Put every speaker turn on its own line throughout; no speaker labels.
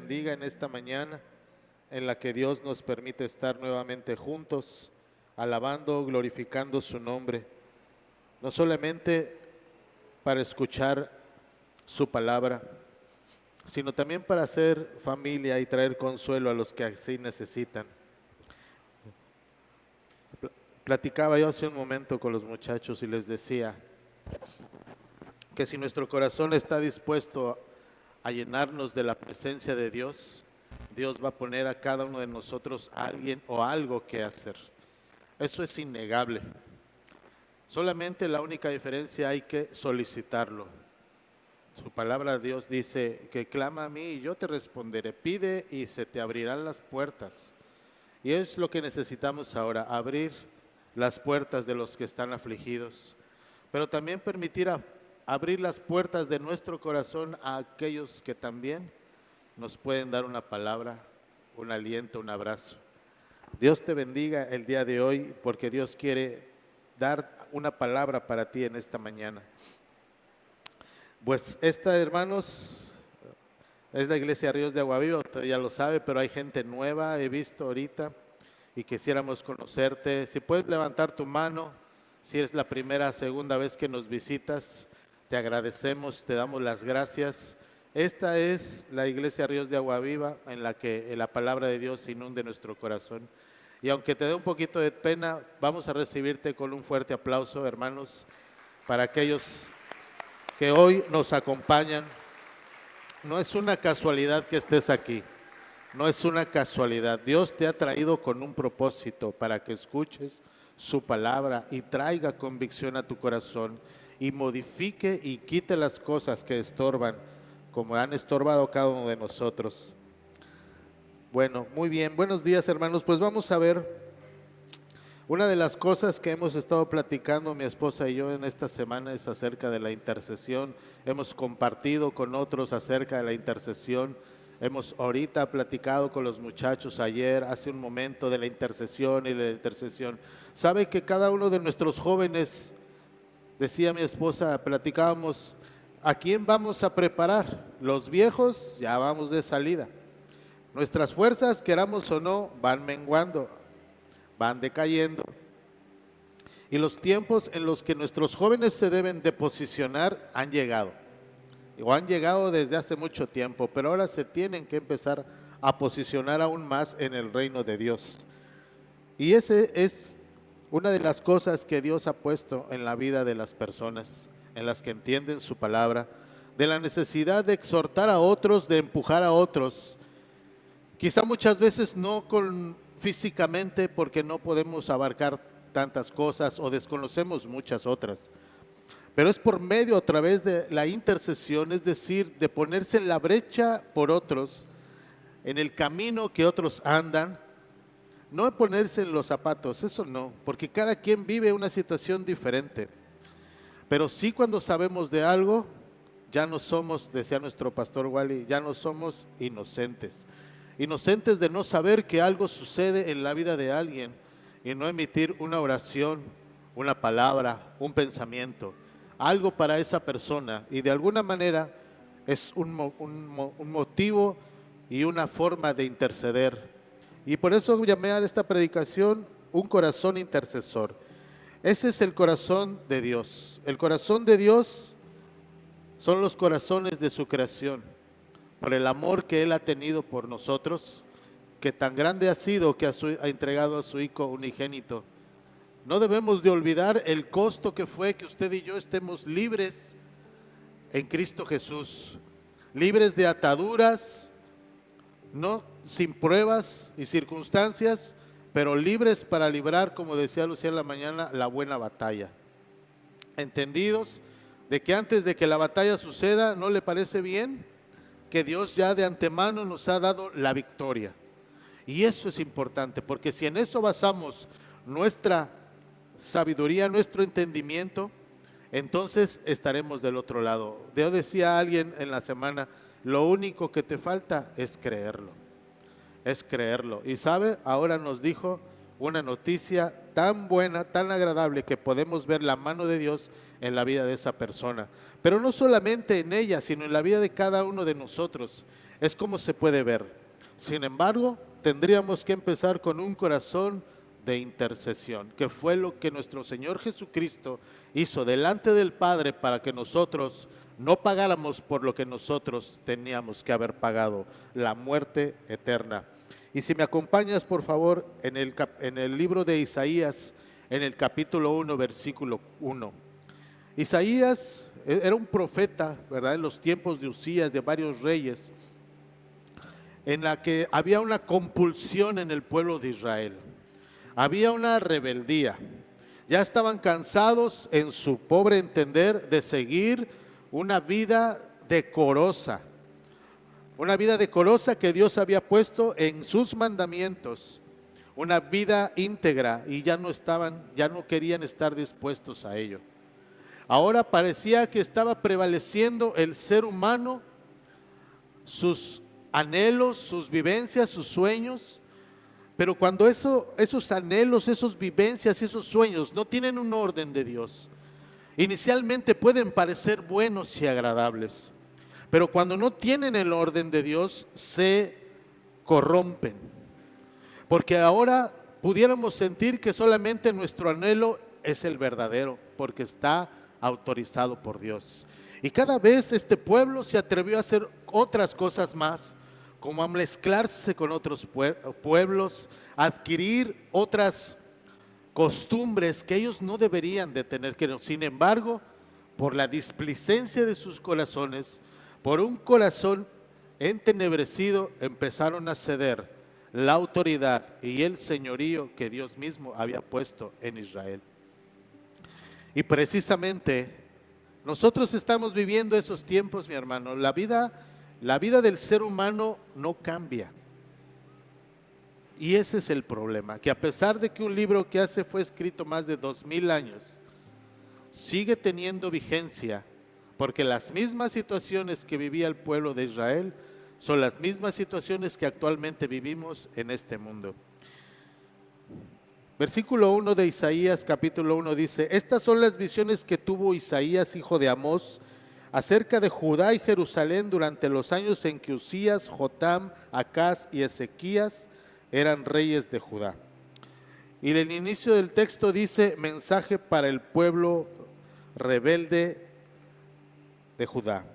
bendiga en esta mañana en la que Dios nos permite estar nuevamente juntos, alabando, glorificando su nombre, no solamente para escuchar su palabra, sino también para hacer familia y traer consuelo a los que así necesitan. Platicaba yo hace un momento con los muchachos y les decía que si nuestro corazón está dispuesto a llenarnos de la presencia de Dios, Dios va a poner a cada uno de nosotros a alguien o algo que hacer. Eso es innegable. Solamente la única diferencia hay que solicitarlo. Su palabra Dios dice que clama a mí y yo te responderé, pide y se te abrirán las puertas. Y es lo que necesitamos ahora, abrir las puertas de los que están afligidos, pero también permitir abrir las puertas de nuestro corazón a aquellos que también nos pueden dar una palabra, un aliento, un abrazo. Dios te bendiga el día de hoy porque Dios quiere dar una palabra para ti en esta mañana. Pues esta, hermanos, es la iglesia Ríos de Agua Viva, usted ya lo sabe, pero hay gente nueva, he visto ahorita, y quisiéramos conocerte. Si puedes levantar tu mano, si es la primera, segunda vez que nos visitas, te agradecemos, te damos las gracias. Esta es la iglesia Ríos de Agua Viva en la que la palabra de Dios inunde nuestro corazón. Y aunque te dé un poquito de pena, vamos a recibirte con un fuerte aplauso, hermanos, para aquellos que hoy nos acompañan. No es una casualidad que estés aquí, no es una casualidad. Dios te ha traído con un propósito para que escuches su palabra y traiga convicción a tu corazón y modifique y quite las cosas que estorban, como han estorbado cada uno de nosotros. Bueno, muy bien, buenos días, hermanos. Pues vamos a ver una de las cosas que hemos estado platicando mi esposa y yo en esta semana es acerca de la intercesión. Hemos compartido con otros acerca de la intercesión. Hemos ahorita platicado con los muchachos ayer, hace un momento, de la intercesión y la intercesión. ¿Sabe que cada uno de nuestros jóvenes, decía mi esposa, platicábamos, ¿a quién vamos a preparar? Los viejos ya vamos de salida. Nuestras fuerzas, queramos o no, van menguando, van decayendo. Y los tiempos en los que nuestros jóvenes se deben de posicionar han llegado. O han llegado desde hace mucho tiempo, pero ahora se tienen que empezar a posicionar aún más en el reino de Dios. Y ese es una de las cosas que Dios ha puesto en la vida de las personas, en las que entienden su palabra, de la necesidad de exhortar a otros, de empujar a otros. Quizá muchas veces no físicamente, porque no podemos abarcar tantas cosas o desconocemos muchas otras, pero es por medio, a través de la intercesión, es decir, de ponerse en la brecha por otros, en el camino que otros andan, no ponerse en los zapatos, eso no, porque cada quien vive una situación diferente, pero sí cuando sabemos de algo, ya no somos, decía nuestro pastor Wally, ya no somos inocentes de no saber que algo sucede en la vida de alguien y no emitir una oración, una palabra, un pensamiento, algo para esa persona, y de alguna manera es un motivo y una forma de interceder. Y por eso llamé a esta predicación un corazón intercesor. Ese es el corazón de Dios. El corazón de Dios son los corazones de su creación, por el amor que Él ha tenido por nosotros, que tan grande ha sido que ha entregado a su Hijo unigénito. No debemos de olvidar el costo que fue que usted y yo estemos libres en Cristo Jesús, libres de ataduras, no sin pruebas y circunstancias, pero libres para librar, como decía Lucía en la mañana, la buena batalla. Entendidos de que antes de que la batalla suceda, ¿no le parece bien que Dios ya de antemano nos ha dado la victoria? Y eso es importante, porque si en eso basamos nuestra sabiduría, nuestro entendimiento, entonces estaremos del otro lado. Yo decía a alguien en la semana, lo único que te falta es creerlo. Es creerlo. Y sabe, ahora nos dijo una noticia tan buena, tan agradable, que podemos ver la mano de Dios en la vida de esa persona. Pero no solamente en ella, sino en la vida de cada uno de nosotros. es como se puede ver. Sin embargo, tendríamos que empezar con un corazón de intercesión, que fue lo que nuestro Señor Jesucristo hizo delante del Padre para que nosotros no pagáramos por lo que nosotros teníamos que haber pagado, la muerte eterna. Y si me acompañas, por favor, en el libro de Isaías, en el capítulo 1, versículo 1. Isaías era un profeta, ¿verdad?, en los tiempos de Usías, de varios reyes, en la que había una compulsión en el pueblo de Israel. Había una rebeldía. Ya estaban cansados, en su pobre entender, de seguir una vida decorosa. Una vida decorosa que Dios había puesto en sus mandamientos. Una vida íntegra, y ya no querían estar dispuestos a ello. Ahora parecía que estaba prevaleciendo el ser humano, sus anhelos, sus vivencias, sus sueños. Pero cuando esos anhelos, esas vivencias, esos sueños no tienen un orden de Dios, inicialmente pueden parecer buenos y agradables, pero cuando no tienen el orden de Dios, se corrompen. Porque ahora pudiéramos sentir que solamente nuestro anhelo es el verdadero, porque está autorizado por Dios. Y cada vez este pueblo se atrevió a hacer otras cosas más, como a mezclarse con otros pueblos, adquirir otras costumbres que ellos no deberían de tener. Sin embargo, por la displicencia de sus corazones, por un corazón entenebrecido, empezaron a ceder la autoridad y el señorío que Dios mismo había puesto en Israel. Y precisamente nosotros estamos viviendo esos tiempos, mi hermano. La vida del ser humano no cambia. Y ese es el problema, que a pesar de que un libro que fue escrito más de 2000 años, sigue teniendo vigencia, porque las mismas situaciones que vivía el pueblo de Israel son las mismas situaciones que actualmente vivimos en este mundo. Versículo 1 de Isaías, capítulo 1 dice: estas son las visiones que tuvo Isaías, hijo de Amós, acerca de Judá y Jerusalén durante los años en que Usías, Jotam, Acaz y Ezequías eran reyes de Judá. Y en el inicio del texto dice: mensaje para el pueblo rebelde de Judá.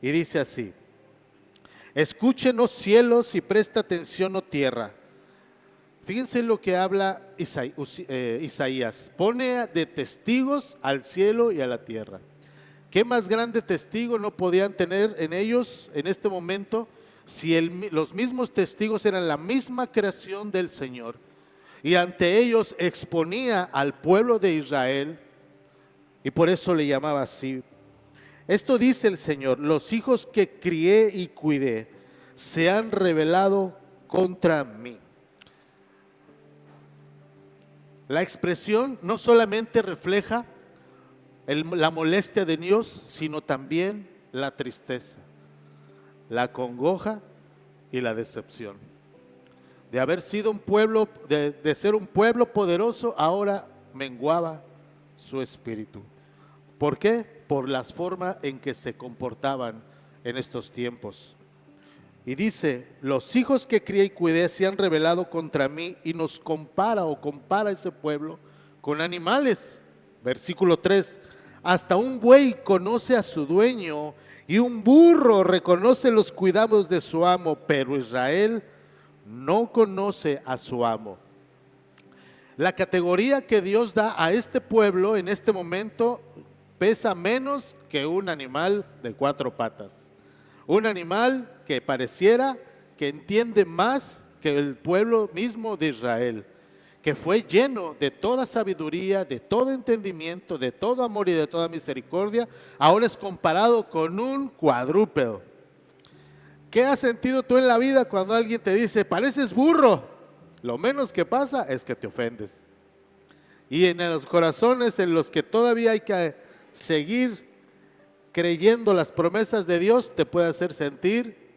Y dice así: escuchen, oh cielos, y presta atención, oh tierra. Fíjense lo que habla Isaías. Pone de testigos al cielo y a la tierra. ¿Qué más grande testigo no podían tener en ellos en este momento si los mismos testigos eran la misma creación del Señor? Y ante ellos exponía al pueblo de Israel, y por eso le llamaba así. Esto dice el Señor: los hijos que crié y cuidé se han rebelado contra mí. La expresión no solamente refleja la molestia de Dios, sino también la tristeza, la congoja y la decepción. De haber sido un pueblo, de ser un pueblo poderoso, ahora menguaba su espíritu. ¿Por qué? Por la forma en que se comportaban en estos tiempos. Y dice: los hijos que crié y cuidé se han rebelado contra mí, y nos compara ese pueblo con animales. Versículo 3: hasta un buey conoce a su dueño, y un burro reconoce los cuidados de su amo, pero Israel no conoce a su amo. La categoría que Dios da a este pueblo en este momento pesa menos que un animal de 4 patas. Un animal que pareciera que entiende más que el pueblo mismo de Israel, que fue lleno de toda sabiduría, de todo entendimiento, de todo amor y de toda misericordia, ahora es comparado con un cuadrúpedo. ¿Qué has sentido tú en la vida cuando alguien te dice: pareces burro? Lo menos que pasa es que te ofendes. Y en los corazones en los que todavía hay que seguir creyendo las promesas de Dios, te puede hacer sentir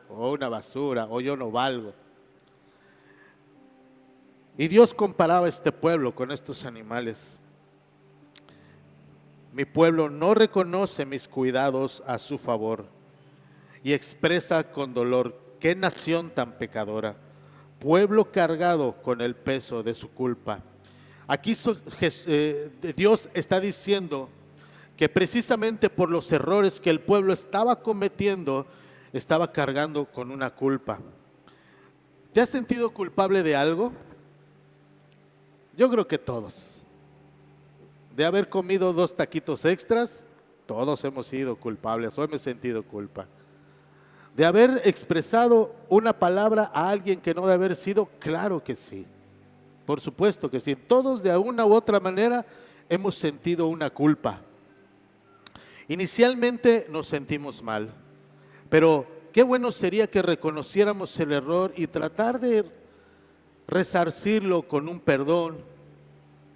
o una basura, o yo no valgo. Y Dios comparaba a este pueblo con estos animales. Mi pueblo no reconoce mis cuidados a su favor, y expresa con dolor: qué nación tan pecadora, pueblo cargado con el peso de su culpa. Aquí Dios está diciendo que precisamente por los errores que el pueblo estaba cometiendo, estaba cargando con una culpa. ¿Te has sentido culpable de algo? Yo creo que todos. De haber comido 2 taquitos extras, todos hemos sido culpables, o hemos sentido culpa. De haber expresado una palabra a alguien que no debe haber sido, claro que sí. Por supuesto que sí. Todos de una u otra manera hemos sentido una culpa. Inicialmente nos sentimos mal, pero qué bueno sería que reconociéramos el error y tratar de resarcirlo con un perdón,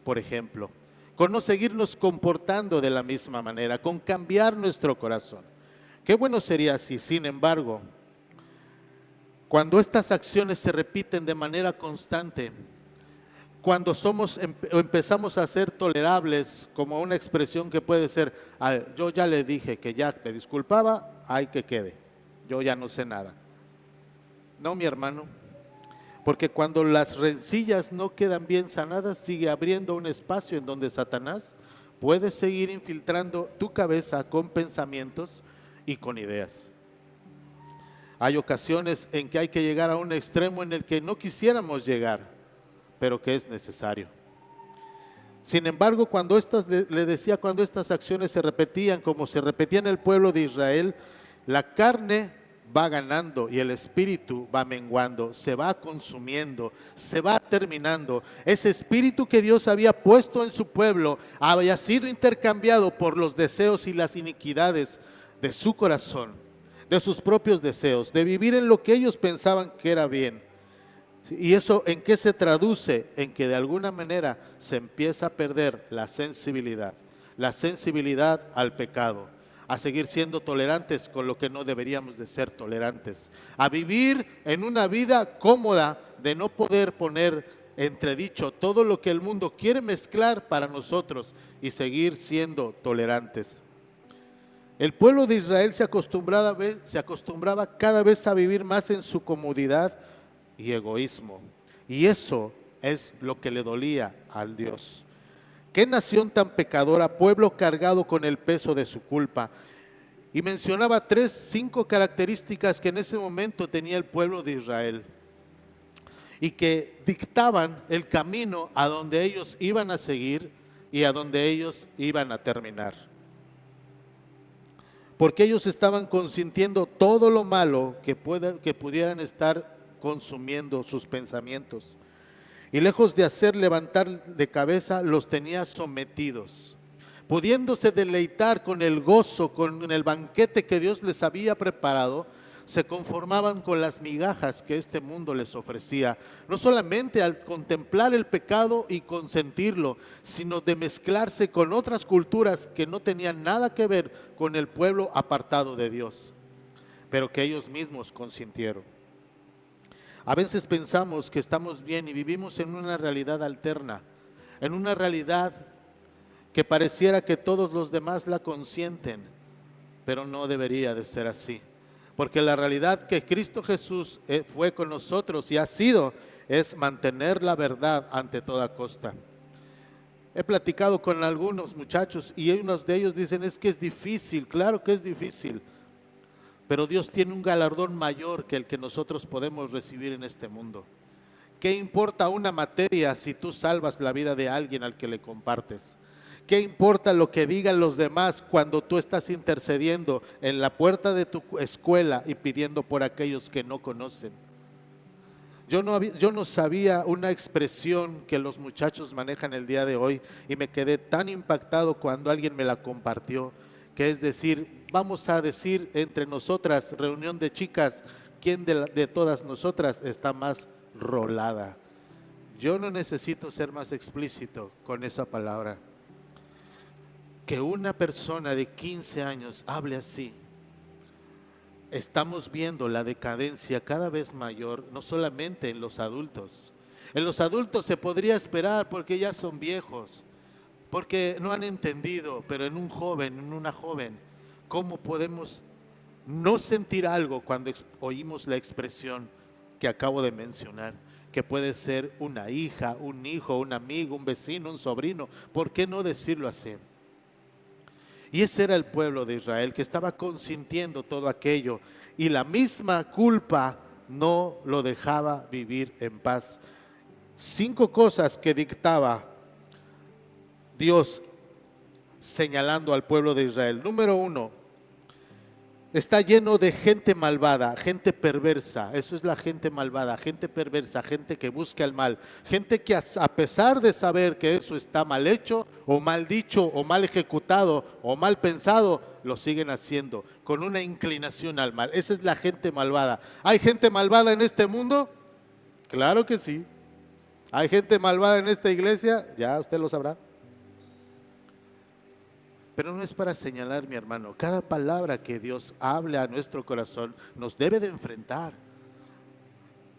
por ejemplo, con no seguirnos comportando de la misma manera, con cambiar nuestro corazón. Qué bueno sería si, sin embargo, cuando estas acciones se repiten de manera constante, cuando empezamos a ser tolerables, como una expresión que puede ser: yo ya le dije que ya me disculpaba, hay que quede, yo ya no sé nada. No, mi hermano, porque cuando las rencillas no quedan bien sanadas, sigue abriendo un espacio en donde Satanás puede seguir infiltrando tu cabeza con pensamientos y con ideas. Hay ocasiones en que hay que llegar a un extremo en el que no quisiéramos llegar, pero que es necesario. Sin embargo, cuando estas acciones se repetían como se repetían en el pueblo de Israel, la carne va ganando y el espíritu va menguando, se va consumiendo, se va terminando. Ese espíritu que Dios había puesto en su pueblo había sido intercambiado por los deseos y las iniquidades de su corazón, de sus propios deseos, de vivir en lo que ellos pensaban que era bien. ¿Y eso en qué se traduce? En que de alguna manera se empieza a perder la sensibilidad al pecado, a seguir siendo tolerantes con lo que no deberíamos de ser tolerantes, a vivir en una vida cómoda de no poder poner entredicho todo lo que el mundo quiere mezclar para nosotros y seguir siendo tolerantes. El pueblo de Israel se acostumbraba cada vez a vivir más en su comodidad y egoísmo, y eso es lo que le dolía al Dios. Qué nación tan pecadora, pueblo cargado con el peso de su culpa. Y mencionaba 5 características que en ese momento tenía el pueblo de Israel y que dictaban el camino a donde ellos iban a seguir y a donde ellos iban a terminar. Porque ellos estaban consintiendo todo lo malo que pudieran estar consumiendo sus pensamientos. Y lejos de hacer levantar de cabeza, los tenía sometidos, pudiéndose deleitar con el gozo, con el banquete que Dios les había preparado. Se conformaban con las migajas que este mundo les ofrecía, no solamente al contemplar el pecado y consentirlo, sino de mezclarse con otras culturas que no tenían nada que ver con el pueblo apartado de Dios, pero que ellos mismos consintieron. A veces pensamos que estamos bien y vivimos en una realidad alterna, en una realidad que pareciera que todos los demás la consienten, pero no debería de ser así. Porque la realidad que Cristo Jesús fue con nosotros y ha sido, es mantener la verdad ante toda costa. He platicado con algunos muchachos y unos de ellos dicen: es que es difícil. Claro que es difícil, pero Dios tiene un galardón mayor que el que nosotros podemos recibir en este mundo. ¿Qué importa una materia si tú salvas la vida de alguien al que le compartes? ¿Qué importa lo que digan los demás cuando tú estás intercediendo en la puerta de tu escuela y pidiendo por aquellos que no conocen? Yo no sabía una expresión que los muchachos manejan el día de hoy y me quedé tan impactado cuando alguien me la compartió, que es decir, vamos a decir entre nosotras, reunión de chicas, ¿quién de todas nosotras está más rolada? Yo no necesito ser más explícito con esa palabra. Que una persona de 15 años hable así. Estamos viendo la decadencia cada vez mayor, no solamente en los adultos. En los adultos se podría esperar porque ya son viejos, porque no han entendido, pero en un joven, en una joven, ¿cómo podemos no sentir algo cuando oímos la expresión que acabo de mencionar, que puede ser una hija, un hijo, un amigo, un vecino, un sobrino? ¿Por qué no decirlo así? Y ese era el pueblo de Israel que estaba consintiendo todo aquello, y la misma culpa no lo dejaba vivir en paz. 5 cosas que dictaba Dios señalando al pueblo de Israel. Número 1, está lleno de gente malvada, gente perversa. Eso es la gente malvada, gente perversa, gente que busca el mal, gente que a pesar de saber que eso está mal hecho o mal dicho o mal ejecutado o mal pensado, lo siguen haciendo con una inclinación al mal. Esa es la gente malvada. ¿Hay gente malvada en este mundo? Claro que sí. ¿Hay gente malvada en esta iglesia? Ya usted lo sabrá. Pero no es para señalar, mi hermano. Cada palabra que Dios hable a nuestro corazón nos debe de enfrentar.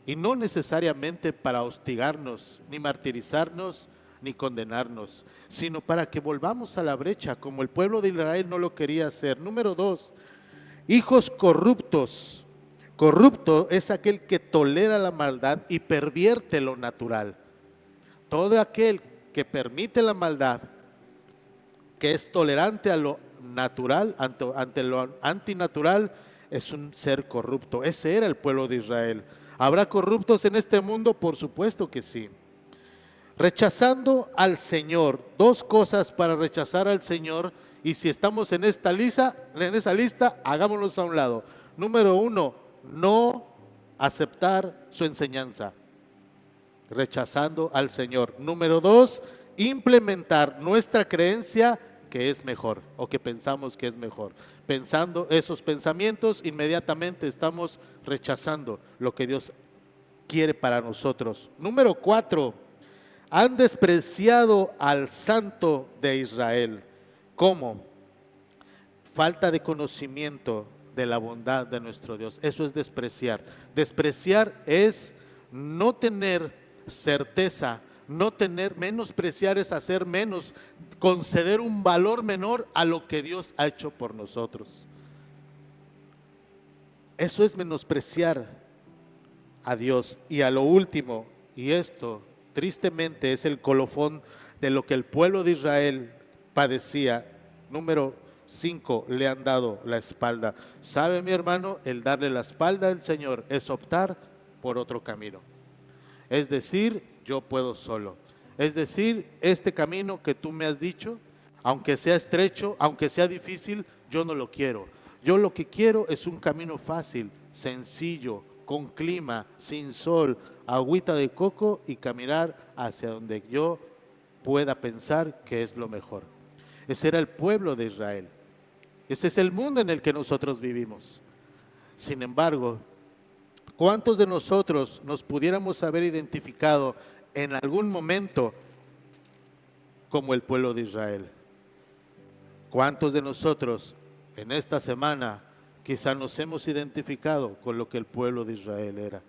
Y no necesariamente para hostigarnos, ni martirizarnos, ni condenarnos, sino para que volvamos a la brecha, como el pueblo de Israel no lo quería hacer. Número 2, hijos corruptos. Corrupto es aquel que tolera la maldad y pervierte lo natural. Todo aquel que permite la maldad, que es tolerante a lo natural, ante lo antinatural, es un ser corrupto. Ese era el pueblo de Israel. ¿Habrá corruptos en este mundo? Por supuesto que sí. Rechazando al Señor. 2 cosas para rechazar al Señor, y si estamos en esa lista, hagámoslos a un lado. Número 1, no aceptar su enseñanza. Rechazando al Señor. Número 2, implementar nuestra creencia que es mejor o que pensamos que es mejor. Pensando esos pensamientos, inmediatamente estamos rechazando lo que Dios quiere para nosotros. Número 4, han despreciado al Santo de Israel. ¿Cómo? Falta de conocimiento de la bondad de nuestro Dios. Eso es despreciar. Despreciar es no tener certeza, no tener, menospreciar es hacer menos, conceder un valor menor a lo que Dios ha hecho por nosotros. Eso es menospreciar a Dios. Y a lo último, y esto tristemente es el colofón de lo que el pueblo de Israel padecía. Número 5, le han dado la espalda. ¿Sabe, mi hermano? El darle la espalda al Señor es optar por otro camino. Es decir, yo puedo solo. Es decir, este camino que tú me has dicho, aunque sea estrecho, aunque sea difícil, yo no lo quiero. Yo lo que quiero es un camino fácil, sencillo, con clima, sin sol, agüita de coco, y caminar hacia donde yo pueda pensar que es lo mejor. Ese era el pueblo de Israel. Ese es el mundo en el que nosotros vivimos. Sin embargo, ¿cuántos de nosotros nos pudiéramos haber identificado en algún momento como el pueblo de Israel? ¿Cuántos de nosotros en esta semana quizá nos hemos identificado con lo que el pueblo de Israel era?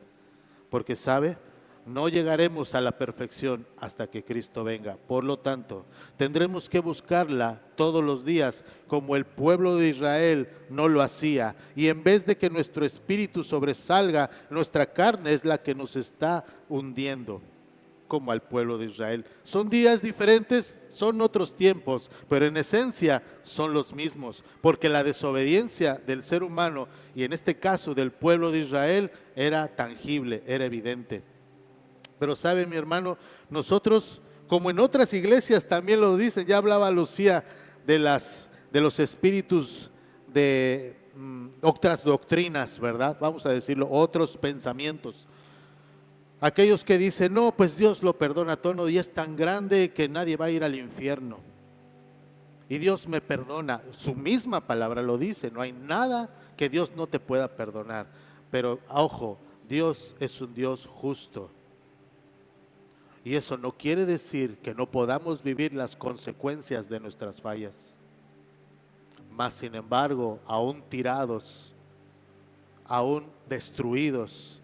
Porque sabe, no llegaremos a la perfección hasta que Cristo venga. Por lo tanto, tendremos que buscarla todos los días como el pueblo de Israel no lo hacía. Y en vez de que nuestro espíritu sobresalga, nuestra carne es la que nos está hundiendo, como al pueblo de Israel. Son días diferentes, son otros tiempos, pero en esencia son los mismos, porque la desobediencia del ser humano, y en este caso del pueblo de Israel, era tangible, era evidente. Pero sabe, mi hermano, nosotros, como en otras iglesias también lo dicen, ya hablaba Lucía de los espíritus de otras doctrinas, ¿verdad? Vamos a decirlo, otros pensamientos. Aquellos que dicen, no, pues Dios lo perdona todo y es tan grande que nadie va a ir al infierno. Y Dios me perdona. Su misma palabra lo dice, no hay nada que Dios no te pueda perdonar. Pero ojo, Dios es un Dios justo. Y eso no quiere decir que no podamos vivir las consecuencias de nuestras fallas. Mas, sin embargo, aún tirados, aún destruidos,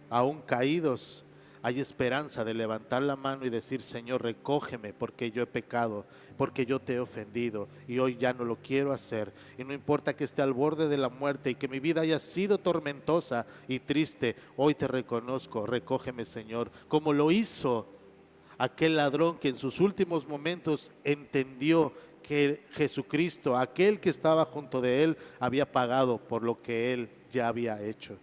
aún caídos, hay esperanza de levantar la mano y decir: Señor, recógeme porque yo he pecado, porque yo te he ofendido y hoy ya no lo quiero hacer. Y no importa que esté al borde de la muerte y que mi vida haya sido tormentosa y triste, hoy te reconozco, recógeme, Señor, como lo hizo aquel ladrón que en sus últimos momentos entendió que Jesucristo, aquel que estaba junto de él, había pagado por lo que él ya había hecho.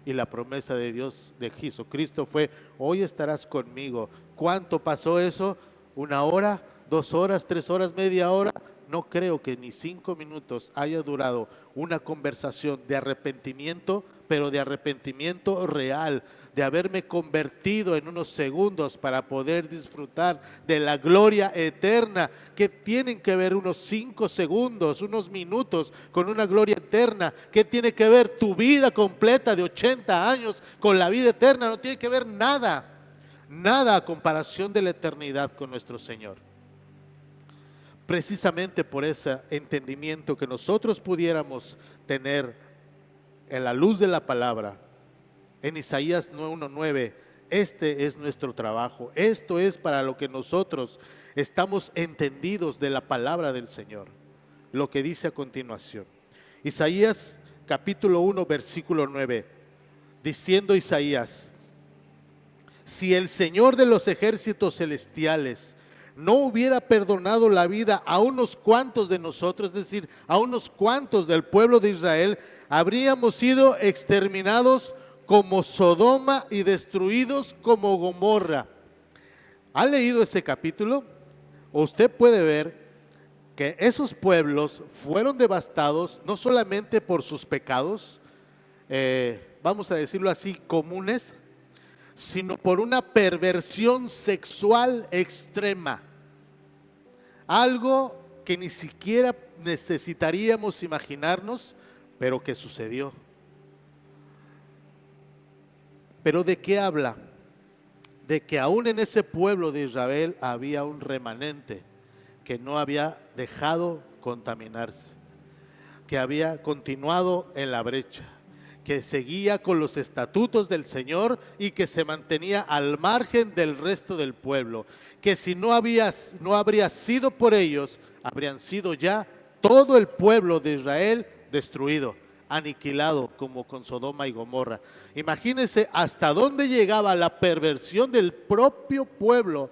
Y la promesa de Dios, de Jesucristo, fue: hoy estarás conmigo. ¿Cuánto pasó eso? ¿1 hora? ¿2 horas? ¿3 horas? ¿Media hora? No creo que ni 5 minutos haya durado una conversación de arrepentimiento, pero de arrepentimiento real, de haberme convertido en unos segundos para poder disfrutar de la gloria eterna, que tienen que ver unos 5 segundos, unos minutos con una gloria eterna. ¿Qué tiene que ver tu vida completa de 80 años con la vida eterna? No tiene que ver nada, nada a comparación de la eternidad con nuestro Señor. Precisamente por ese entendimiento que nosotros pudiéramos tener en la luz de la palabra, en Isaías 1:9, este es nuestro trabajo, esto es para lo que nosotros estamos entendidos de la palabra del Señor. Lo que dice a continuación, Isaías capítulo 1 versículo 9, diciendo Isaías: si el Señor de los ejércitos celestiales no hubiera perdonado la vida a unos cuantos de nosotros, es decir, a unos cuantos del pueblo de Israel, habríamos sido exterminados como Sodoma y destruidos como Gomorra. ¿Ha leído ese capítulo? Usted puede ver que esos pueblos fueron devastados no solamente por sus pecados, vamos a decirlo así, comunes, sino por una perversión sexual extrema. Algo que ni siquiera necesitaríamos imaginarnos, pero que sucedió. ¿Pero de qué habla? De que aún en ese pueblo de Israel había un remanente que no había dejado contaminarse, que había continuado en la brecha, que seguía con los estatutos del Señor y que se mantenía al margen del resto del pueblo, que si no habría sido por ellos, habrían sido ya todo el pueblo de Israel destruido, aniquilado como con Sodoma y Gomorra. Imagínense hasta dónde llegaba la perversión del propio pueblo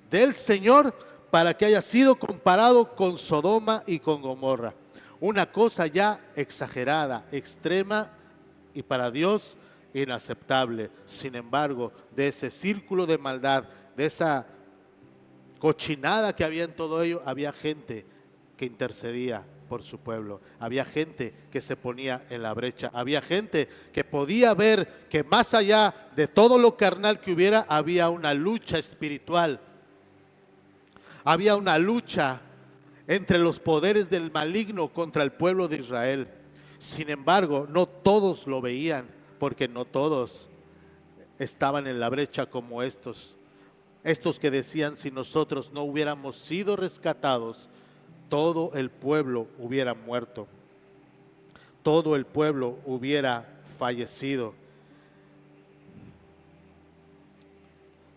del Señor para que haya sido comparado con Sodoma y con Gomorra. Una cosa ya exagerada, extrema y para Dios inaceptable. Sin embargo, de ese círculo de maldad, de esa cochinada que había en todo ello, había gente que intercedía por su pueblo, había gente que se ponía en la brecha, había gente que podía ver que más allá de todo lo carnal que hubiera, había una lucha espiritual, había una lucha entre los poderes del maligno contra el pueblo de Israel. Sin embargo, no todos lo veían, porque no todos estaban en la brecha como estos que decían: si nosotros no hubiéramos sido rescatados, todo el pueblo hubiera muerto, todo el pueblo hubiera fallecido.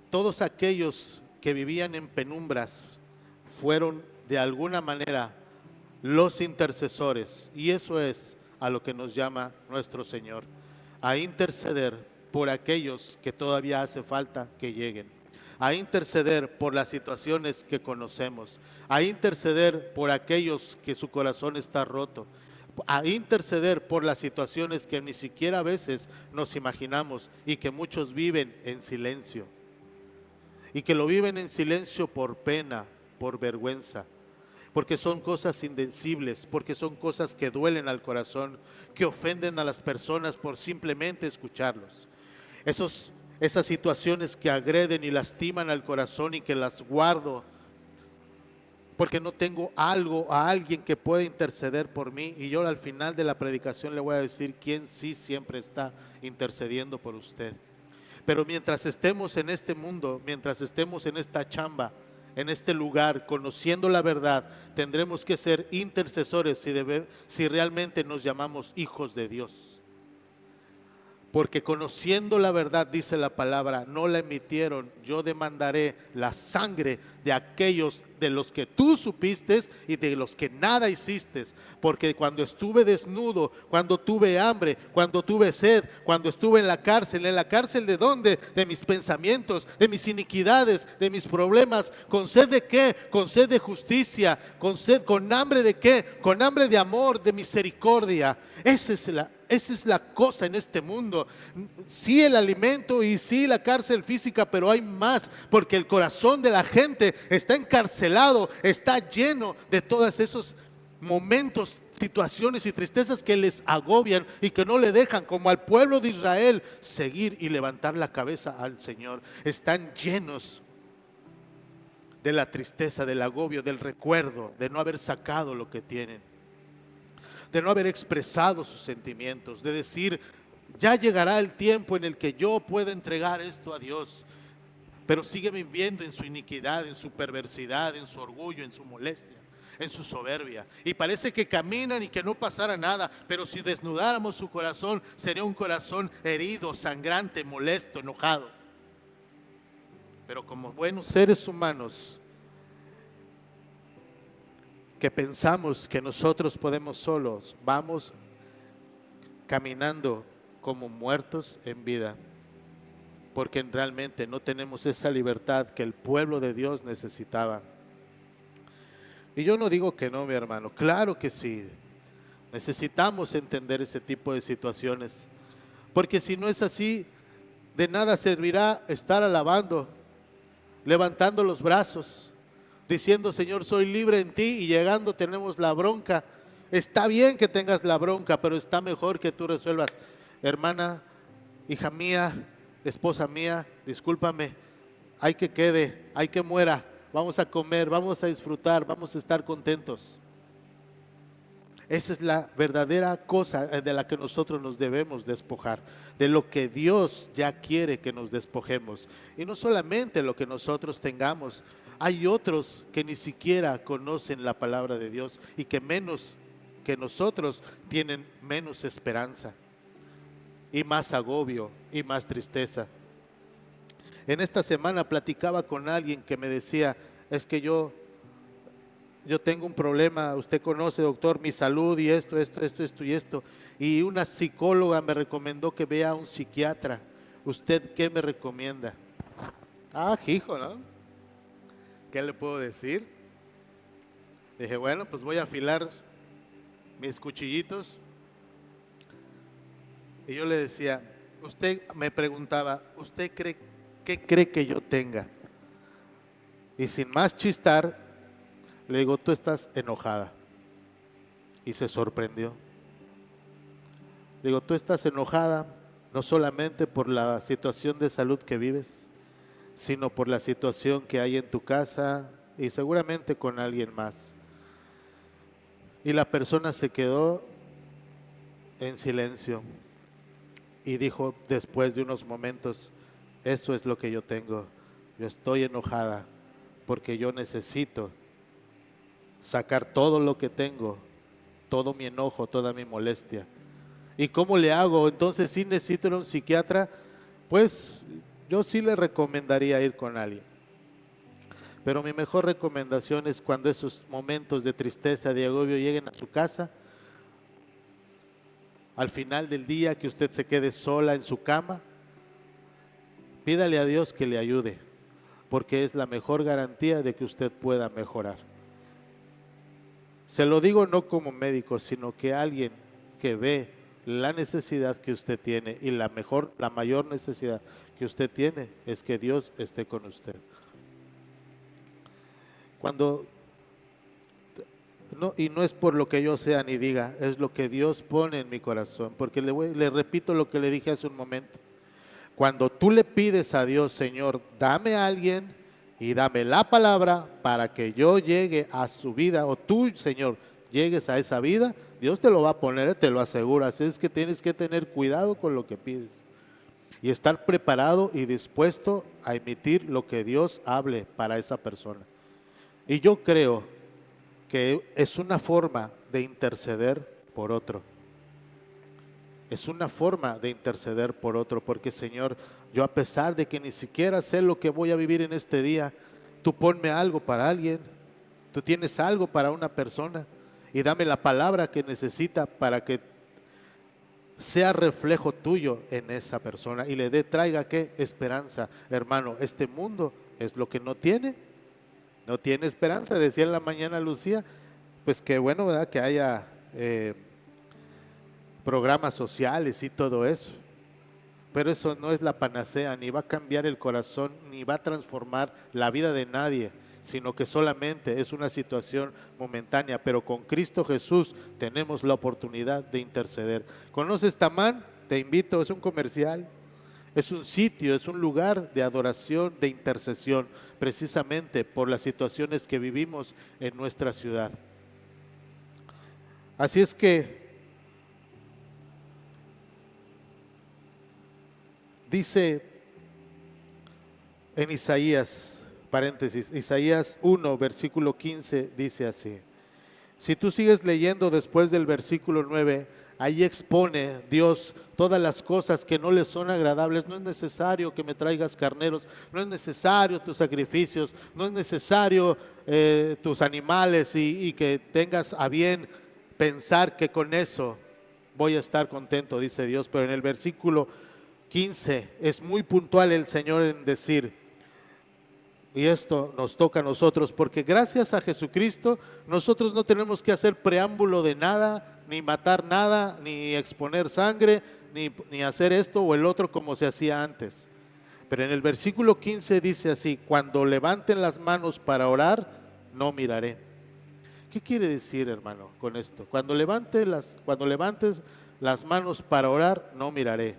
Todos aquellos que vivían en penumbras fueron de alguna manera los intercesores, y eso es a lo que nos llama nuestro Señor, a interceder por aquellos que todavía hace falta que lleguen, a interceder por las situaciones que conocemos, a interceder por aquellos que su corazón está roto, a interceder por las situaciones que ni siquiera a veces nos imaginamos y que muchos viven en silencio, y que lo viven en silencio por pena, por vergüenza, porque son cosas indecibles, porque son cosas que duelen al corazón, que ofenden a las personas por simplemente escucharlos. Esas situaciones que agreden y lastiman al corazón y que las guardo porque no tengo a alguien que pueda interceder por mí, y yo al final de la predicación le voy a decir quién sí siempre está intercediendo por usted. Pero mientras estemos en este mundo, mientras estemos en esta chamba, en este lugar, conociendo la verdad, tendremos que ser intercesores si realmente nos llamamos hijos de Dios. Porque conociendo la verdad, dice la palabra, no la emitieron. Yo demandaré la sangre de aquellos de los que tú supiste y de los que nada hiciste. Porque cuando estuve desnudo, cuando tuve hambre, cuando tuve sed, cuando estuve ¿en la cárcel de dónde? De mis pensamientos, de mis iniquidades, de mis problemas. ¿Con sed de qué? Con sed de justicia. ¿Con hambre de qué? Con hambre de amor, de misericordia. Esa es la cosa en este mundo. Sí, el alimento y sí la cárcel física, pero hay más, porque el corazón de la gente está encarcelado, está lleno de todos esos momentos, situaciones y tristezas que les agobian y que no le dejan, como al pueblo de Israel, seguir y levantar la cabeza al Señor. Están llenos de la tristeza, del agobio, del recuerdo de no haber sacado lo que tienen, de no haber expresado sus sentimientos, de decir, ya llegará el tiempo en el que yo pueda entregar esto a Dios, pero sigue viviendo en su iniquidad, en su perversidad, en su orgullo, en su molestia, en su soberbia. Y parece que caminan y que no pasara nada, pero si desnudáramos su corazón, sería un corazón herido, sangrante, molesto, enojado. Pero como buenos seres humanos, que pensamos que nosotros podemos solos, vamos caminando como muertos en vida, porque realmente no tenemos esa libertad que el pueblo de Dios necesitaba. Y yo no digo que no, mi hermano, claro que sí, necesitamos entender ese tipo de situaciones, porque si no es así, de nada servirá estar alabando, levantando los brazos, diciendo, Señor, soy libre en ti, y llegando tenemos la bronca. Está bien que tengas la bronca, pero está mejor que tú resuelvas. Hermana, hija mía, esposa mía, discúlpame, hay que quede, hay que muera, vamos a comer, vamos a disfrutar, vamos a estar contentos. Esa es la verdadera cosa de la que nosotros nos debemos despojar, de lo que Dios ya quiere que nos despojemos. Y no solamente lo que nosotros tengamos, hay otros que ni siquiera conocen la palabra de Dios y que menos que nosotros tienen menos esperanza y más agobio y más tristeza. En esta semana platicaba con alguien que me decía, es que yo tengo un problema, usted conoce, doctor, mi salud y esto y esto. Y una psicóloga me recomendó que vea a un psiquiatra. ¿Usted qué me recomienda? Ah, hijo, ¿no? ¿Qué le puedo decir? Dije, bueno, pues voy a afilar mis cuchillitos. Y yo le decía, usted me preguntaba, ¿usted qué cree que yo tenga? Y sin más chistar, le digo, tú estás enojada. Y se sorprendió. Le digo, tú estás enojada no solamente por la situación de salud que vives, sino por la situación que hay en tu casa y seguramente con alguien más. Y la persona se quedó en silencio y dijo después de unos momentos, eso es lo que yo tengo. Yo estoy enojada porque yo necesito sacar todo lo que tengo, todo mi enojo, toda mi molestia. ¿Y cómo le hago? Entonces, si necesito ir a un psiquiatra, pues yo sí le recomendaría ir con alguien. Pero mi mejor recomendación es cuando esos momentos de tristeza, de agobio lleguen a su casa, al final del día que usted se quede sola en su cama, pídale a Dios que le ayude, porque es la mejor garantía de que usted pueda mejorar. Se lo digo no como médico, sino que alguien que ve la necesidad que usted tiene y la mayor necesidad que usted tiene es que Dios esté con usted. Y no es por lo que yo sea ni diga, es lo que Dios pone en mi corazón, porque le repito lo que le dije hace un momento. Cuando tú le pides a Dios, Señor, dame a alguien y dame la palabra para que yo llegue a su vida, o tú, Señor, llegues a esa vida, Dios te lo va a poner, te lo aseguro. Así es que tienes que tener cuidado con lo que pides y estar preparado y dispuesto a emitir lo que Dios hable para esa persona. Y yo creo que es una forma de interceder por otro. es una forma de interceder por otro, porque Señor, yo a pesar de que ni siquiera sé lo que voy a vivir en este día, tú ponme algo para alguien, tú tienes algo para una persona y dame la palabra que necesita para que sea reflejo tuyo en esa persona y traiga ¿qué? Esperanza. Hermano, este mundo es lo que no tiene esperanza. Decía en la mañana Lucía, pues qué bueno, ¿verdad? Que haya programas sociales y todo eso, pero eso no es la panacea, ni va a cambiar el corazón, ni va a transformar la vida de nadie, sino que solamente es una situación momentánea, pero con Cristo Jesús tenemos la oportunidad de interceder. ¿Conoces Tamán? Te invito, es un comercial, es un sitio, es un lugar de adoración, de intercesión, precisamente por las situaciones que vivimos en nuestra ciudad. Así es que dice en Isaías, paréntesis, Isaías 1, versículo 15, dice así. Si tú sigues leyendo después del versículo 9, ahí expone Dios todas las cosas que no le son agradables. No es necesario que me traigas carneros, no es necesario tus sacrificios, no es necesario tus animales y que tengas a bien pensar que con eso voy a estar contento, dice Dios. Pero en el versículo 15 es muy puntual el Señor en decir, y esto nos toca a nosotros, porque gracias a Jesucristo nosotros no tenemos que hacer preámbulo de nada, ni matar nada, ni exponer sangre, ni hacer esto o el otro como se hacía antes. Pero en el versículo 15 dice así, cuando levanten las manos para orar, no miraré. ¿Qué quiere decir, hermano, con esto? Cuando levantes las manos para orar, no miraré.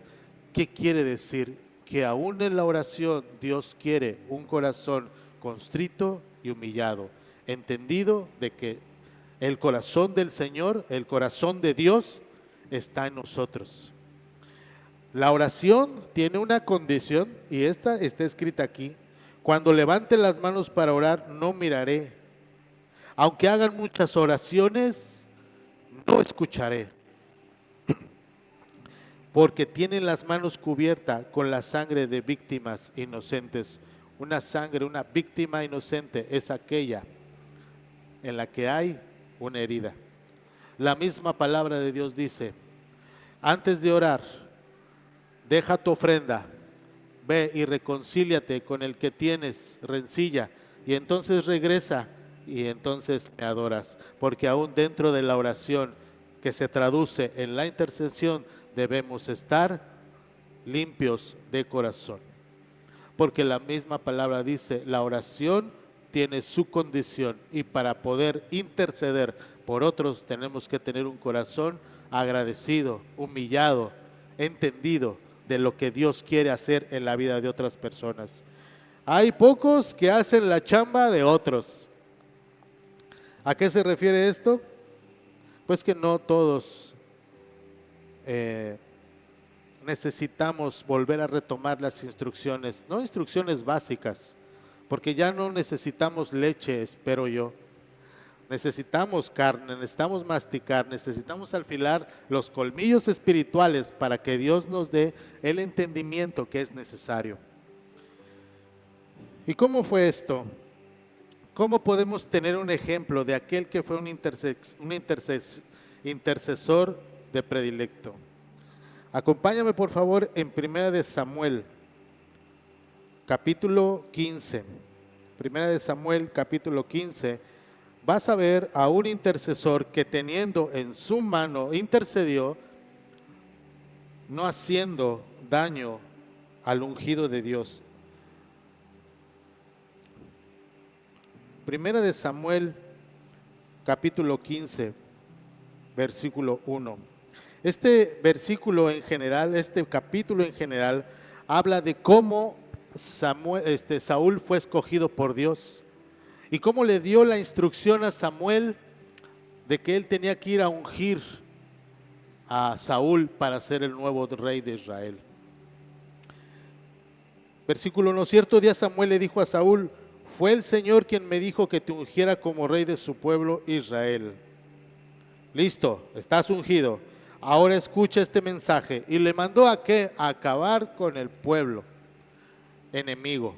¿Qué quiere decir? Que aún en la oración Dios quiere un corazón constrito y humillado, entendido de que el corazón del Señor, el corazón de Dios está en nosotros. La oración tiene una condición y esta está escrita aquí. Cuando levante las manos para orar, no miraré. Aunque hagan muchas oraciones, no escucharé. Porque tienen las manos cubiertas con la sangre de víctimas inocentes. Una víctima inocente es aquella en la que hay una herida. La misma palabra de Dios dice, antes de orar, deja tu ofrenda, ve y reconcíliate con el que tienes rencilla, y entonces regresa y entonces me adoras. Porque aún dentro de la oración que se traduce en la intercesión, debemos estar limpios de corazón. Porque la misma palabra dice, la oración tiene su condición y para poder interceder por otros tenemos que tener un corazón agradecido, humillado, entendido de lo que Dios quiere hacer en la vida de otras personas. Hay pocos que hacen la chamba de otros. ¿A qué se refiere esto? Pues que no todos necesitamos volver a retomar las instrucciones, no instrucciones básicas, porque ya no necesitamos leche, espero yo. Necesitamos carne, necesitamos masticar, necesitamos afilar los colmillos espirituales para que Dios nos dé el entendimiento que es necesario. ¿Y cómo fue esto? ¿Cómo podemos tener un ejemplo de aquel que fue un intercesor de predilecto? Acompáñame por favor en 1 de Samuel, capítulo 15. 1 de Samuel, capítulo 15. Vas a ver a un intercesor que teniendo en su mano intercedió, no haciendo daño al ungido de Dios. 1 de Samuel, capítulo 15, versículo 1. Este versículo en general, este capítulo en general, habla de cómo Saúl fue escogido por Dios y cómo le dio la instrucción a Samuel de que él tenía que ir a ungir a Saúl para ser el nuevo rey de Israel. Versículo 1, cierto día Samuel le dijo a Saúl, fue el Señor quien me dijo que te ungiera como rey de su pueblo Israel. Listo, estás ungido. ahora escucha este mensaje. Y le mandó a qué? A acabar con el pueblo enemigo,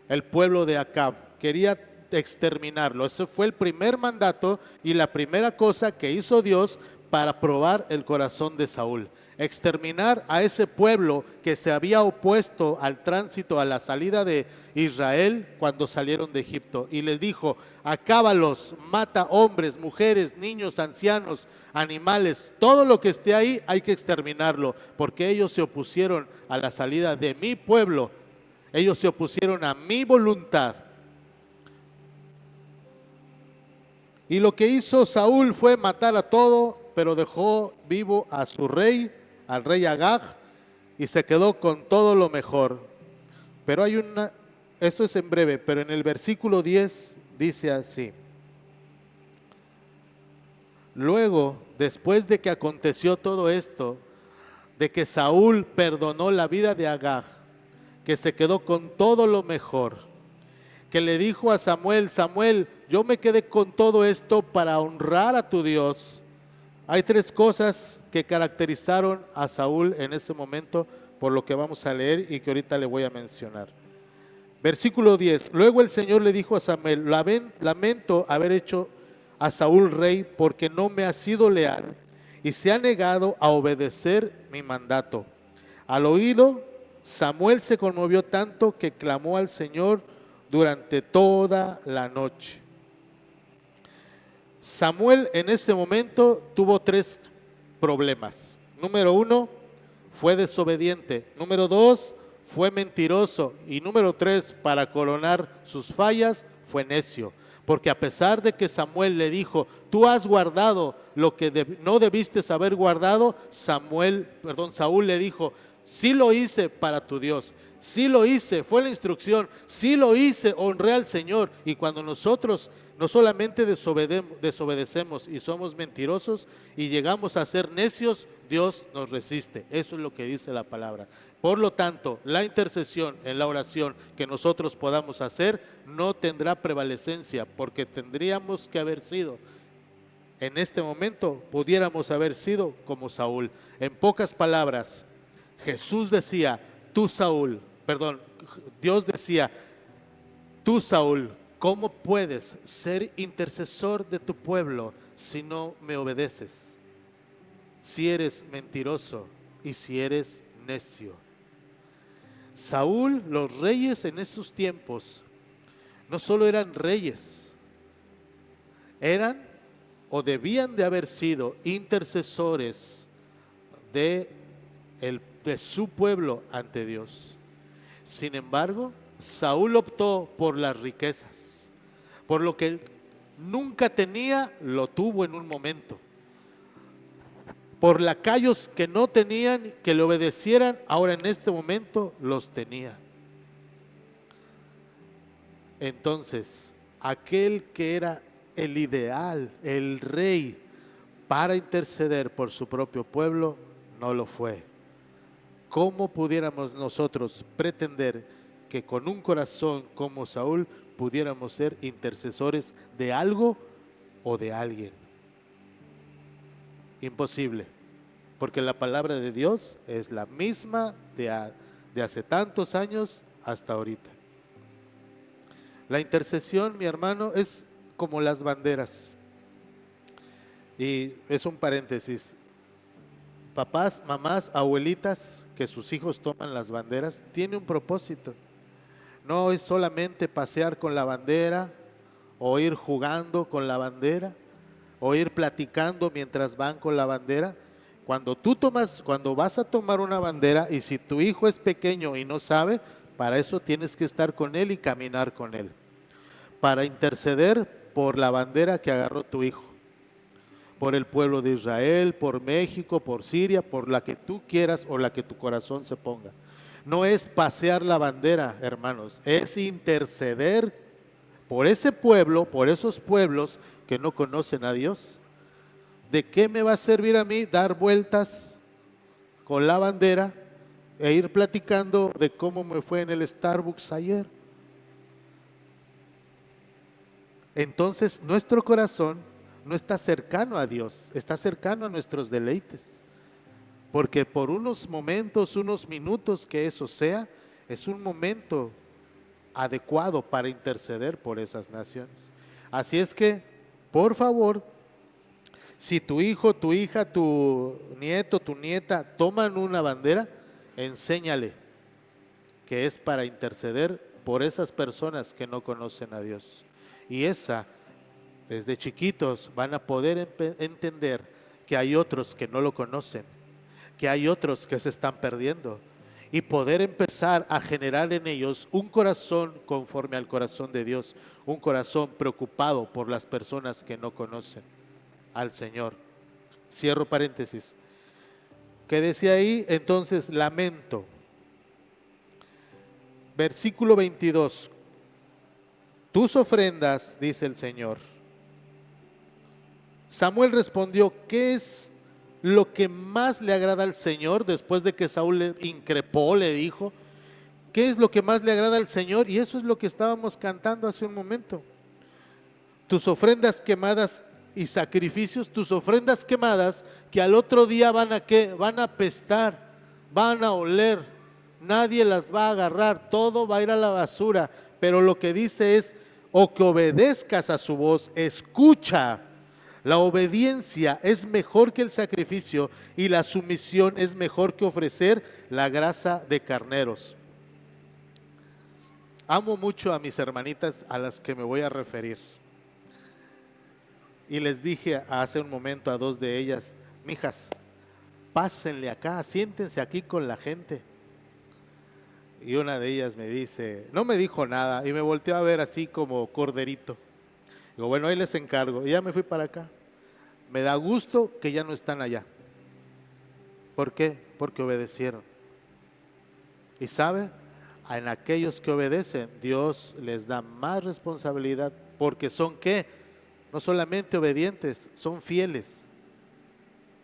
el pueblo de Acab. Quería exterminarlo. Ese fue el primer mandato y la primera cosa que hizo Dios para probar el corazón de Saúl. Exterminar a ese pueblo que se había opuesto al tránsito, a la salida de Israel cuando salieron de Egipto. Y les dijo: acábalos, mata hombres, mujeres, niños, ancianos, animales, todo lo que esté ahí hay que exterminarlo, porque ellos se opusieron a la salida de mi pueblo, ellos se opusieron a mi voluntad. Y lo que hizo Saúl fue matar a todo, pero dejó vivo a su rey, al rey Agag, y se quedó con todo lo mejor. Pero hay esto es en breve, pero en el versículo 10 dice así: luego, después de que aconteció todo esto, de que Saúl perdonó la vida de Agag, que se quedó con todo lo mejor, que le dijo a Samuel: Samuel, yo me quedé con todo esto para honrar a tu Dios. Hay tres cosas que caracterizaron a Saúl en ese momento, por lo que vamos a leer y que ahorita le voy a mencionar. Versículo 10. Luego el Señor le dijo a Samuel: lamento haber hecho a Saúl rey, porque no me ha sido leal y se ha negado a obedecer mi mandato. Al oído, Samuel se conmovió tanto que clamó al Señor durante toda la noche. Samuel en ese momento tuvo tres problemas. Número 1, fue desobediente. Número 2, fue mentiroso. Y número 3, para coronar sus fallas, fue necio. Porque a pesar de que Samuel le dijo: tú has guardado lo que no debiste haber guardado, Saúl le dijo: sí lo hice para tu Dios. Sí lo hice, fue la instrucción. Sí lo hice, honré al Señor. Y cuando nosotros no solamente desobedecemos y somos mentirosos y llegamos a ser necios, Dios nos resiste. Eso es lo que dice la palabra. Por lo tanto, la intercesión en la oración que nosotros podamos hacer no tendrá prevalecencia, porque tendríamos que haber sido, en este momento, pudiéramos haber sido como Saúl. En pocas palabras, Dios decía: tú, Saúl, ¿cómo puedes ser intercesor de tu pueblo si no me obedeces? Si eres mentiroso y si eres necio. Saúl, los reyes en esos tiempos, no solo eran reyes, eran o debían de haber sido intercesores de su pueblo ante Dios. Sin embargo, Saúl optó por las riquezas, por lo que nunca tenía, lo tuvo en un momento. Por lacayos que no tenían, que le obedecieran, ahora en este momento los tenía. Entonces, aquel que era el ideal, el rey, para interceder por su propio pueblo, no lo fue. ¿Cómo pudiéramos nosotros pretender que con un corazón como Saúl pudiéramos ser intercesores de algo o de alguien? Imposible, porque la palabra de Dios es la misma de hace tantos años hasta ahorita. La intercesión, mi hermano, es como las banderas. Y es un paréntesis. Papás, mamás, abuelitas, que sus hijos toman las banderas, tiene un propósito. No es solamente pasear con la bandera, o ir jugando con la bandera, o ir platicando mientras van con la bandera. Cuando vas a tomar una bandera, y si tu hijo es pequeño y no sabe, para eso tienes que estar con él y caminar con él, para interceder por la bandera que agarró tu hijo, por el pueblo de Israel, por México, por Siria, por la que tú quieras o la que tu corazón se ponga. No es pasear la bandera, hermanos, es interceder por ese pueblo, por esos pueblos que no conocen a Dios. ¿De qué me va a servir a mí dar vueltas con la bandera e ir platicando de cómo me fue en el Starbucks ayer? Entonces nuestro corazón no está cercano a Dios, está cercano a nuestros deleites. Porque por unos momentos, unos minutos que eso sea, es un momento adecuado para interceder por esas naciones. Así es que, por favor, si tu hijo, tu hija, tu nieto, tu nieta toman una bandera, enséñale que es para interceder por esas personas que no conocen a Dios. Y desde chiquitos van a poder entender que hay otros que no lo conocen, que hay otros que se están perdiendo, y poder empezar a generar en ellos un corazón conforme al corazón de Dios, un corazón preocupado por las personas que no conocen al Señor. Cierro paréntesis. ¿Qué decía ahí? Entonces, lamento. Versículo 22. Tus ofrendas, dice el Señor. Samuel respondió, ¿qué es lo que más le agrada al Señor? Después de que Saúl le increpó, le dijo, ¿qué es lo que más le agrada al Señor? Y eso es lo que estábamos cantando hace un momento. Tus ofrendas quemadas y sacrificios, tus ofrendas quemadas que al otro día van a apestar, van a oler, nadie las va a agarrar, todo va a ir a la basura. Pero lo que dice es, o que obedezcas a su voz, escucha. La obediencia es mejor que el sacrificio y la sumisión es mejor que ofrecer la grasa de carneros. Amo mucho a mis hermanitas a las que me voy a referir. Y les dije hace un momento a dos de ellas, mijas, pásenle acá, siéntense aquí con la gente. Y una de ellas me dice, no me dijo nada y me volteó a ver así como corderito. Digo, bueno, ahí les encargo. Y ya me fui para acá. Me da gusto que ya no están allá. ¿Por qué? Porque obedecieron. Y sabe, en aquellos que obedecen, Dios les da más responsabilidad. Porque son ¿qué? No solamente obedientes, son fieles.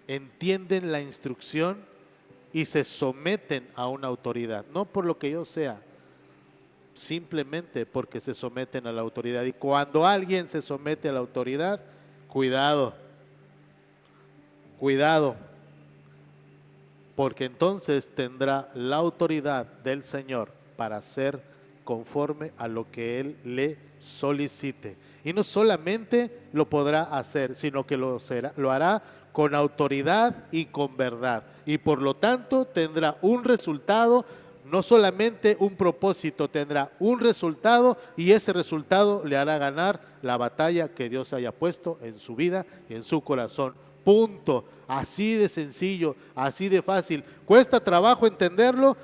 Entienden la instrucción y se someten a una autoridad. No por lo que yo sea, simplemente porque se someten a la autoridad. Y cuando alguien se somete a la autoridad, cuidado, porque entonces tendrá la autoridad del Señor para hacer conforme a lo que Él le solicite. Y no solamente lo podrá hacer, sino que lo hará con autoridad y con verdad. Y por lo tanto tendrá un resultado, no solamente un propósito, tendrá un resultado, y ese resultado le hará ganar la batalla que Dios haya puesto en su vida y en su corazón. Punto. Así de sencillo, así de fácil. ¿Cuesta trabajo entenderlo?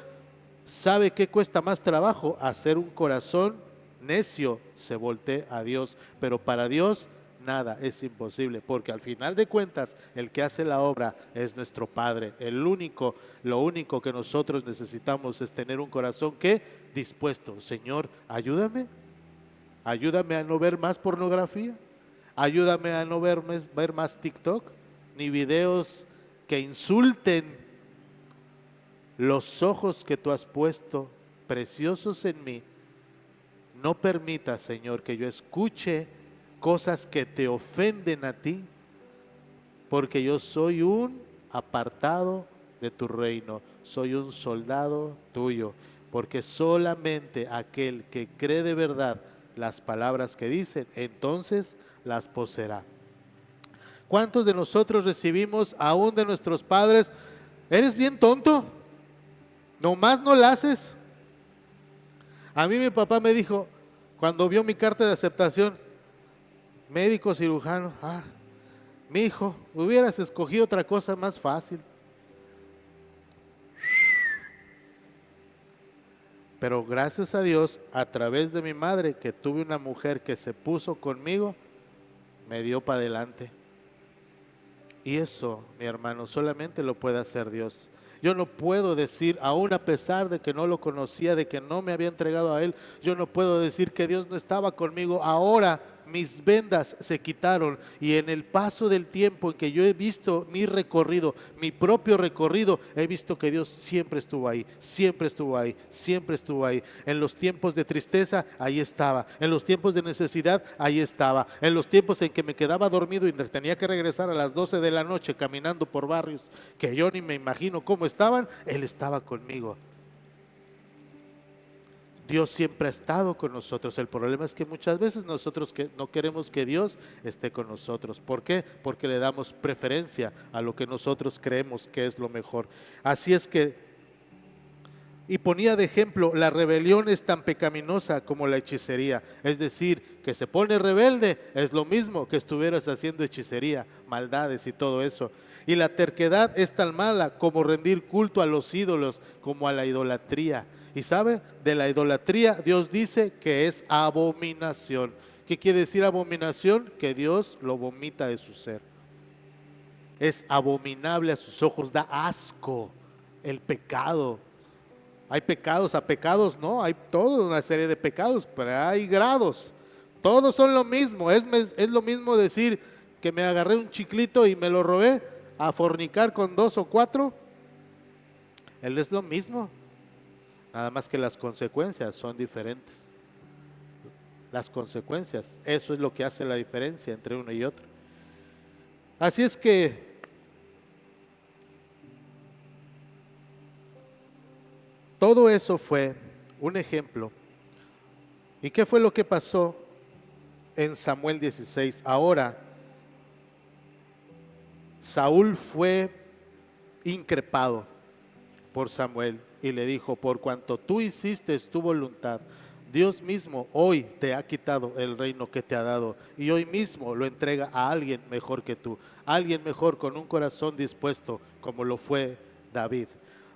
¿Sabe qué cuesta más trabajo? Hacer un corazón necio se voltee a Dios, pero para Dios nada es imposible, porque al final de cuentas el que hace la obra es nuestro Padre. Lo único que nosotros necesitamos es tener un corazón que dispuesto. Señor, ayúdame a no ver más pornografía, ayúdame a no ver más TikTok, ni videos que insulten los ojos que tú has puesto preciosos en mí. No permitas, Señor, que yo escuche cosas que te ofenden a ti, porque yo soy un apartado de tu reino, soy un soldado tuyo, porque solamente aquel que cree de verdad las palabras que dicen, entonces las poseerá. ¿Cuántos de nosotros recibimos aún de nuestros padres? Eres bien tonto, nomás no la haces. A mí mi papá me dijo, cuando vio mi carta de aceptación, médico cirujano, mi hijo, hubieras escogido otra cosa más fácil. Pero gracias a Dios, a través de mi madre, que tuve una mujer que se puso conmigo, me dio para adelante. Y eso, mi hermano, solamente lo puede hacer Dios. Yo no puedo decir, aún a pesar de que no lo conocía, de que no me había entregado a Él, yo no puedo decir que Dios no estaba conmigo ahora, mis vendas se quitaron, y en el paso del tiempo en que yo he visto mi recorrido, mi propio recorrido, he visto que Dios siempre estuvo ahí, siempre estuvo ahí, siempre estuvo ahí. En los tiempos de tristeza, ahí estaba. En los tiempos de necesidad, ahí estaba. En los tiempos en que me quedaba dormido y tenía que regresar a las 12 de la noche caminando por barrios que yo ni me imagino cómo estaban, Él estaba conmigo. Dios siempre ha estado con nosotros. El problema es que muchas veces nosotros no queremos que Dios esté con nosotros. ¿Por qué? Porque le damos preferencia a lo que nosotros creemos que es lo mejor. Así es que, y ponía de ejemplo, la rebelión es tan pecaminosa como la hechicería. Es decir, que se pone rebelde es lo mismo que estuvieras haciendo hechicería, maldades y todo eso. Y la terquedad es tan mala como rendir culto a los ídolos, como a la idolatría. Y sabe, de la idolatría Dios dice que es abominación. ¿Qué quiere decir abominación? Que Dios lo vomita de su ser. Es abominable a sus ojos, da asco el pecado. Hay pecados a pecados, ¿no? Hay toda una serie de pecados, pero hay grados. Todos son lo mismo. Es lo mismo decir que me agarré un chiclito y me lo robé, a fornicar con 2 o 4. Él es lo mismo. Nada más que las consecuencias son diferentes. Las consecuencias, eso es lo que hace la diferencia entre uno y otro. Así es que todo eso fue un ejemplo. ¿Y qué fue lo que pasó en Samuel 16? Ahora, Saúl fue increpado por Samuel y le dijo: por cuanto tú hiciste tu voluntad, Dios mismo hoy te ha quitado el reino que te ha dado, y hoy mismo lo entrega a alguien mejor que tú, alguien mejor con un corazón dispuesto, como lo fue David.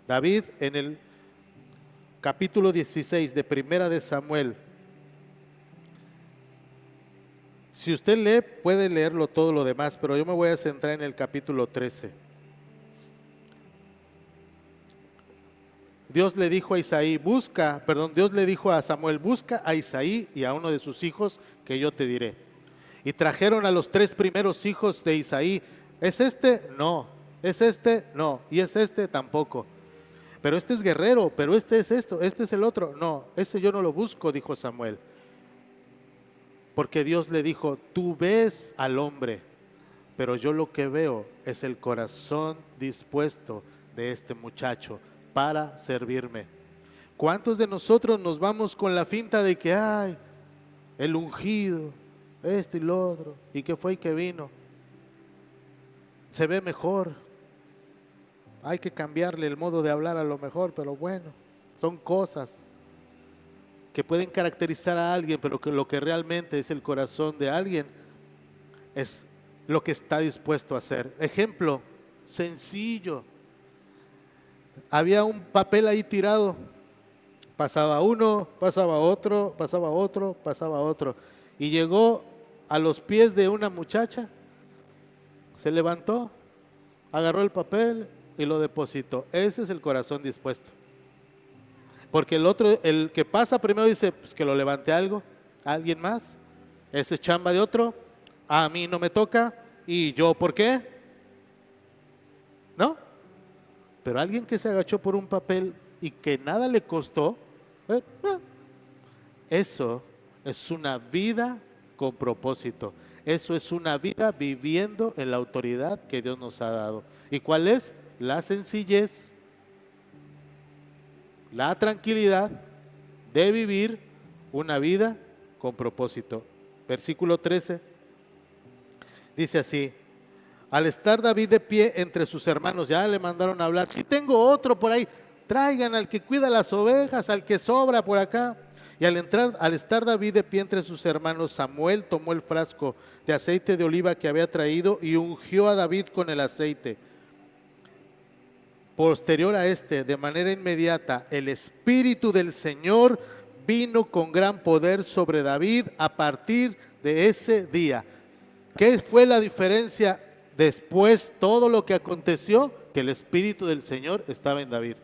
David, en el capítulo 16 de Primera de Samuel, si usted lee, puede leerlo todo lo demás, pero yo me voy a centrar en el capítulo 13. Dios le dijo a Samuel: busca a Isaí y a uno de sus hijos, que yo te diré. Y trajeron a los 3 primeros hijos de Isaí. ¿Es este? No. ¿Es este? No. Y es este tampoco. Pero este es guerrero, pero este es esto, este es el otro. No, ese yo no lo busco, dijo Samuel. Porque Dios le dijo: tú ves al hombre, pero yo lo que veo es el corazón dispuesto de este muchacho para servirme. ¿Cuántos de nosotros nos vamos con la finta de que ay, el ungido, esto y lo otro, y que fue y que vino, se ve mejor? Hay que cambiarle el modo de hablar a lo mejor, pero bueno, son cosas que pueden caracterizar a alguien, pero que lo que realmente es el corazón de alguien es lo que está dispuesto a hacer. Ejemplo sencillo: había un papel ahí tirado, pasaba uno, pasaba otro, pasaba otro, pasaba otro, y llegó a los pies de una muchacha, se levantó, agarró el papel y lo depositó. Ese es el corazón dispuesto. Porque el otro, el que pasa primero, dice pues que lo levante algo, a alguien más. Ese es chamba de otro, a mí no me toca, y yo, ¿por qué? ¿No? Pero alguien que se agachó por un papel y que nada le costó, eso es una vida con propósito. Eso es una vida viviendo en la autoridad que Dios nos ha dado. ¿Y cuál es? La sencillez, la tranquilidad de vivir una vida con propósito. Versículo 13 dice así: al estar David de pie entre sus hermanos, ya le mandaron a hablar, si tengo otro por ahí, traigan al que cuida las ovejas, al que sobra por acá. Y al estar David de pie entre sus hermanos, Samuel tomó el frasco de aceite de oliva que había traído y ungió a David con el aceite. Posterior a este, de manera inmediata, el Espíritu del Señor vino con gran poder sobre David a partir de ese día. ¿Qué fue la diferencia después? Todo lo que aconteció, que el Espíritu del Señor estaba en David.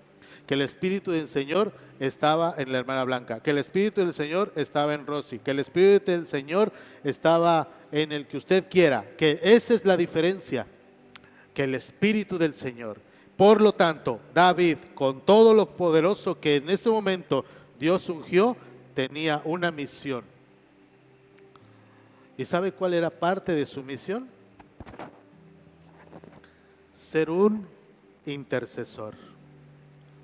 que el Espíritu del Señor estaba en la hermana Blanca, que el Espíritu del Señor estaba en Rosy, que el Espíritu del Señor estaba en el que usted quiera, que esa es la diferencia, que el Espíritu del Señor. Por lo tanto, David, con todo lo poderoso que en ese momento Dios ungió, tenía una misión. ¿Y sabe cuál era parte de su misión? Ser un intercesor.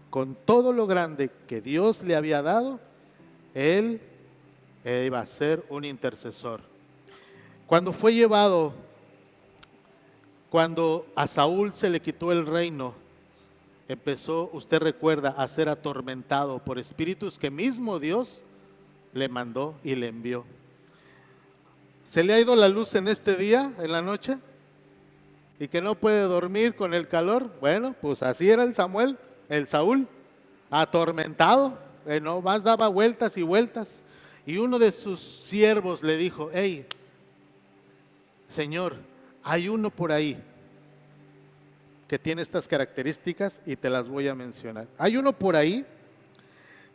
Con todo lo grande que Dios le había dado, él iba a ser un intercesor. Cuando fue llevado, cuando a Saúl se le quitó el reino, empezó, usted recuerda, a ser atormentado por espíritus que mismo Dios le mandó y le envió. ¿Se le ha ido la luz en este día, en la noche? ¿Y que no puede dormir con el calor? Bueno, pues así era el Saúl, atormentado, no más daba vueltas y vueltas. Y uno de sus siervos le dijo: hey, Señor, hay uno por ahí que tiene estas características y te las voy a mencionar. Hay uno por ahí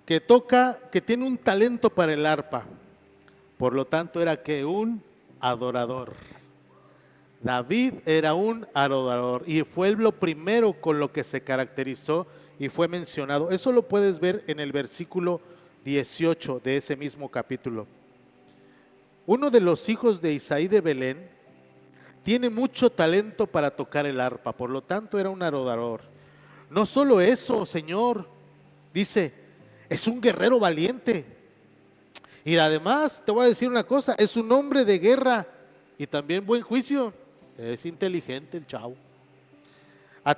que toca, que tiene un talento para el arpa. Por lo tanto, era que un adorador. David era un adorador y fue lo primero con lo que se caracterizó y fue mencionado. Eso lo puedes ver en el versículo 18 de ese mismo capítulo. Uno de los hijos de Isaí de Belén tiene mucho talento para tocar el arpa, por lo tanto era un adorador. No solo eso, Señor, dice, es un guerrero valiente. Y además, te voy a decir una cosa, es un hombre de guerra y también buen juicio. Es inteligente el chavo.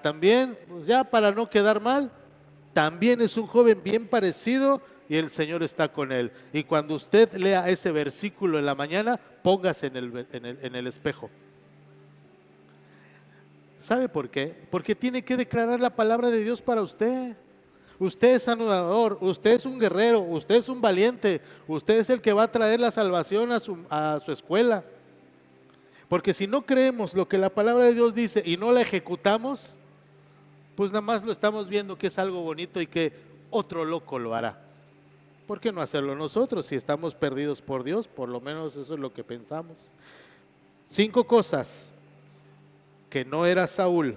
También, pues ya para no quedar mal, también es un joven bien parecido y el Señor está con él. Y cuando usted lea ese versículo en la mañana, póngase en el espejo. ¿Sabe por qué? Porque tiene que declarar la palabra de Dios para usted. Usted es sanador, usted es un guerrero, usted es un valiente, usted es el que va a traer la salvación a su escuela. Porque si no creemos lo que la palabra de Dios dice y no la ejecutamos, pues nada más lo estamos viendo que es algo bonito y que otro loco lo hará. ¿Por qué no hacerlo nosotros si estamos perdidos por Dios? Por lo menos eso es lo que pensamos. 5 cosas que no era Saúl: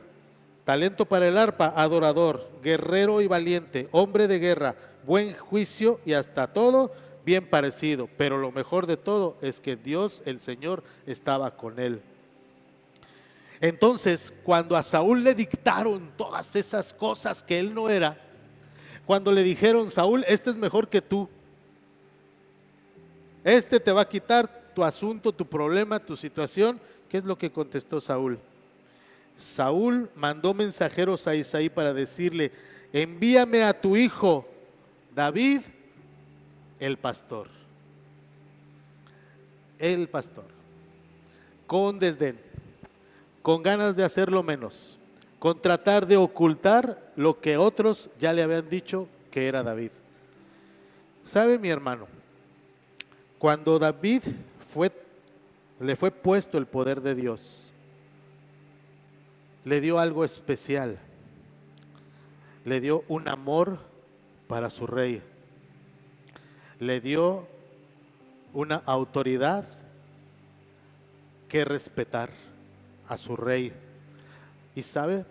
talento para el arpa, adorador, guerrero y valiente, hombre de guerra, buen juicio y hasta todo bien parecido. Pero lo mejor de todo es que Dios, el Señor, estaba con él. Entonces, cuando a Saúl le dictaron todas esas cosas que él no era, cuando le dijeron: Saúl, este es mejor que tú, este te va a quitar tu asunto, tu problema, tu situación, ¿qué es lo que contestó Saúl? Saúl mandó mensajeros a Isaí para decirle: envíame a tu hijo David, el pastor. El pastor, con desdén, con ganas de hacerlo menos, con tratar de ocultar lo que otros ya le habían dicho que era David. ¿Sabe, mi hermano? Cuando David le fue puesto el poder de Dios, le dio algo especial. Le dio un amor para su rey. Le dio una autoridad que respetar a su rey. Y sabe,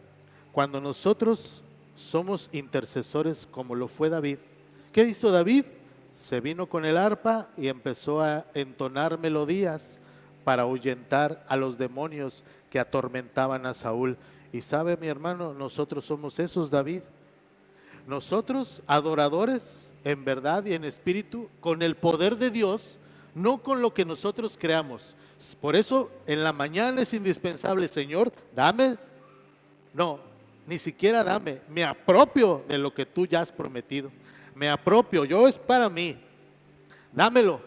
cuando nosotros somos intercesores como lo fue David, ¿qué hizo David? Se vino con el arpa y empezó a entonar melodías para ahuyentar a los demonios que atormentaban a Saúl. Y sabe, mi hermano, nosotros somos esos, David. Nosotros, adoradores en verdad y en espíritu, con el poder de Dios, no con lo que nosotros creamos. Por eso en la mañana es indispensable: Señor, dame. No, ni siquiera dame, me apropio de lo que tú ya has prometido. Me apropio, yo es para mí. Dámelo,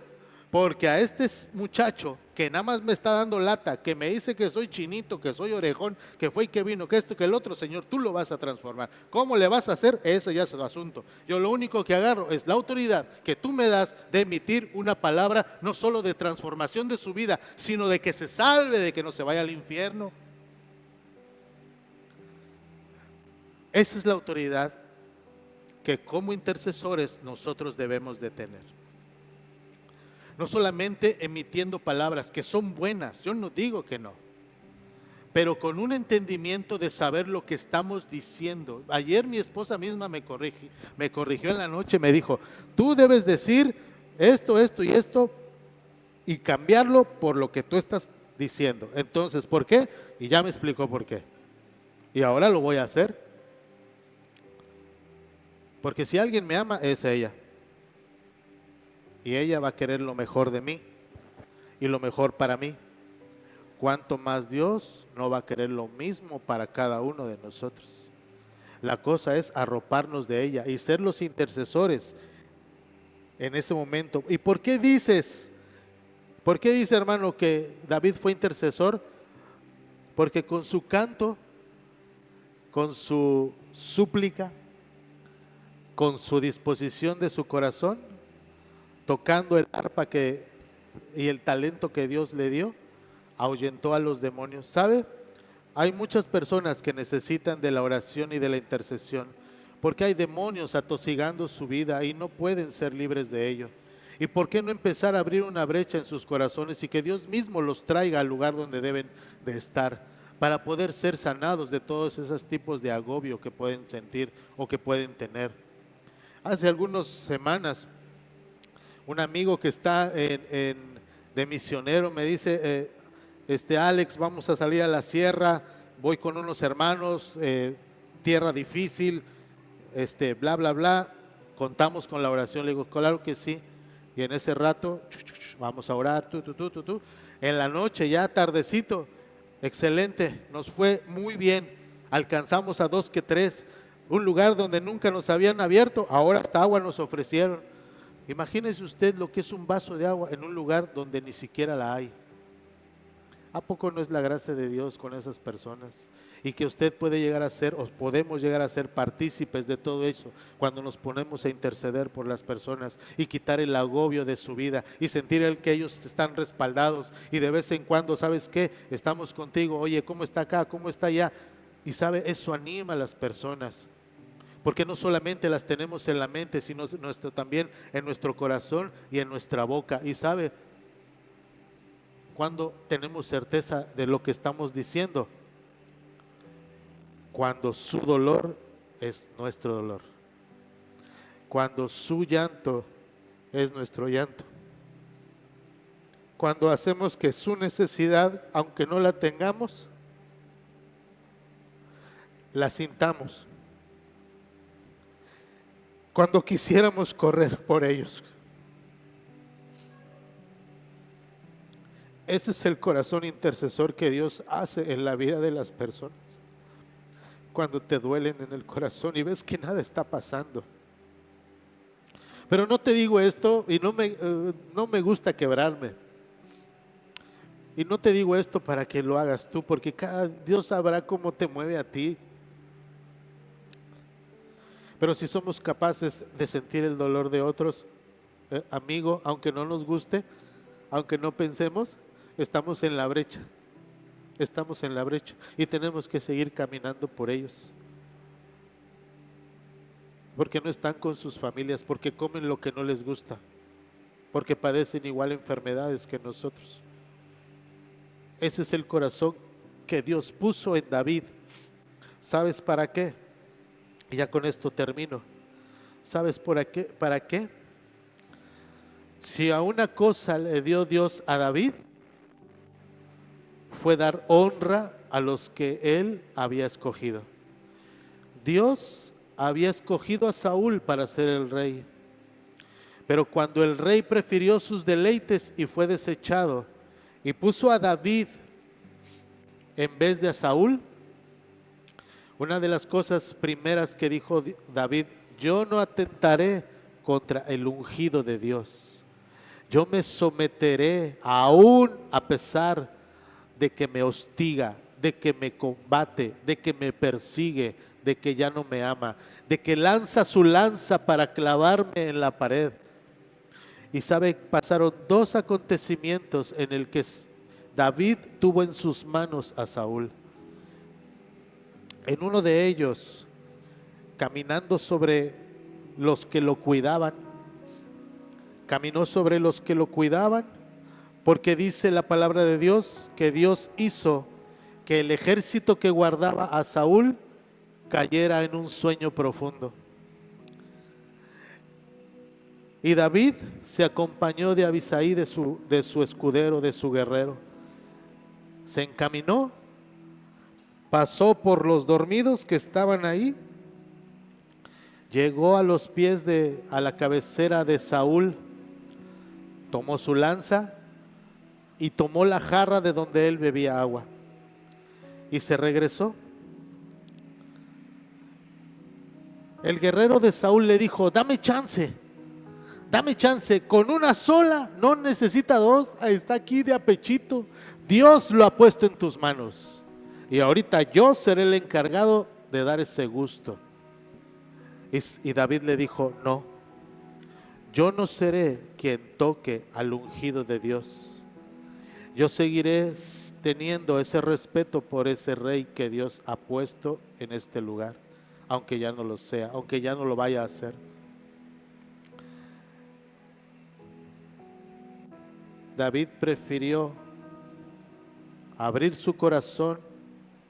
porque a este muchacho que nada más me está dando lata, que me dice que soy chinito, que soy orejón, que fue y que vino, que esto, que el otro, Señor, tú lo vas a transformar. ¿Cómo le vas a hacer? Eso ya es su asunto. Yo lo único que agarro es la autoridad que tú me das de emitir una palabra, no solo de transformación de su vida, sino de que se salve, de que no se vaya al infierno. Esa es la autoridad que como intercesores nosotros debemos de tener. No solamente emitiendo palabras que son buenas, yo no digo que no, pero con un entendimiento de saber lo que estamos diciendo. Ayer mi esposa misma me corrigió en la noche, me dijo, tú debes decir esto, esto y esto y cambiarlo por lo que tú estás diciendo. Entonces, ¿por qué? Y ya me explicó por qué. Y ahora lo voy a hacer. Porque si alguien me ama, es ella. Y ella va a querer lo mejor de mí y lo mejor para mí. ¿Cuánto más Dios no va a querer lo mismo para cada uno de nosotros? La cosa es arroparnos de ella y ser los intercesores en ese momento. ¿Y por qué dices? ¿Por qué dice, hermano, que David fue intercesor? Porque con su canto, con su súplica, con su disposición de su corazón, tocando el arpa y el talento que Dios le dio, ahuyentó a los demonios. ¿Sabe? Hay muchas personas que necesitan de la oración y de la intercesión, porque hay demonios atosigando su vida y no pueden ser libres de ello. ¿Y por qué no empezar a abrir una brecha en sus corazones y que Dios mismo los traiga al lugar donde deben de estar, para poder ser sanados de todos esos tipos de agobio que pueden sentir o que pueden tener? Hace algunas semanas, un amigo que está de misionero me dice, Alex, vamos a salir a la sierra, voy con unos hermanos, tierra difícil, bla, bla, bla, contamos con la oración. Le digo, claro que sí. Y en ese rato, vamos a orar, tú. En la noche, ya tardecito, excelente, nos fue muy bien, alcanzamos a 2 que 3, un lugar donde nunca nos habían abierto, ahora hasta agua nos ofrecieron. Imagínese usted lo que es un vaso de agua en un lugar donde ni siquiera la hay. ¿A poco no es la gracia de Dios con esas personas? Y que usted puede llegar a ser, o podemos llegar a ser partícipes de todo eso cuando nos ponemos a interceder por las personas y quitar el agobio de su vida y sentir el que ellos están respaldados y de vez en cuando, ¿sabes qué? Estamos contigo, oye, ¿cómo está acá? ¿Cómo está allá? Y sabe, eso anima a las personas, porque no solamente las tenemos en la mente, sino también en nuestro corazón y en nuestra boca. Y sabe, cuando tenemos certeza de lo que estamos diciendo, cuando su dolor es nuestro dolor, cuando su llanto es nuestro llanto, cuando hacemos que su necesidad, aunque no la tengamos, la sintamos, cuando quisiéramos correr por ellos. Ese es el corazón intercesor que Dios hace en la vida de las personas. Cuando te duelen en el corazón y ves que nada está pasando. Pero no te digo esto y no me gusta quebrarme. Y no te digo esto para que lo hagas tú, porque Dios sabrá cómo te mueve a ti. Pero si somos capaces de sentir el dolor de otros, amigo, aunque no nos guste, aunque no pensemos, estamos en la brecha. Estamos en la brecha y tenemos que seguir caminando por ellos, porque no están con sus familias, porque comen lo que no les gusta, porque padecen igual enfermedades que nosotros. Ese es el corazón que Dios puso en David. ¿Sabes para qué? Y ya con esto termino. ¿Sabes para qué? Si a una cosa le dio Dios a David, fue dar honra a los que él había escogido. Dios había escogido a Saúl para ser el rey, pero cuando el rey prefirió sus deleites y fue desechado y puso a David en vez de a Saúl, una de las cosas primeras que dijo David: yo no atentaré contra el ungido de Dios, yo me someteré aún a pesar de que me hostiga, de que me combate, de que me persigue, de que ya no me ama, de que lanza su lanza para clavarme en la pared. Y sabe, pasaron 2 acontecimientos en el que David tuvo en sus manos a Saúl. En uno de ellos, caminando sobre los que lo cuidaban. Caminó sobre los que lo cuidaban, porque dice la palabra de Dios que Dios hizo que el ejército que guardaba a Saúl cayera en un sueño profundo. Y David se acompañó de Abisai, de su escudero, de su guerrero. Se encaminó, pasó por los dormidos que estaban ahí, llegó a los pies a la cabecera de Saúl, tomó su lanza y tomó la jarra de donde él bebía agua y se regresó. El guerrero de Saúl le dijo: dame chance, con una sola, no necesita dos, ahí está aquí de a pechito, Dios lo ha puesto en tus manos y ahorita yo seré el encargado de dar ese gusto. Y David le dijo: no, yo no seré quien toque al ungido de Dios, yo seguiré teniendo ese respeto por ese rey que Dios ha puesto en este lugar, aunque ya no lo sea, aunque ya no lo vaya a hacer. David prefirió abrir su corazón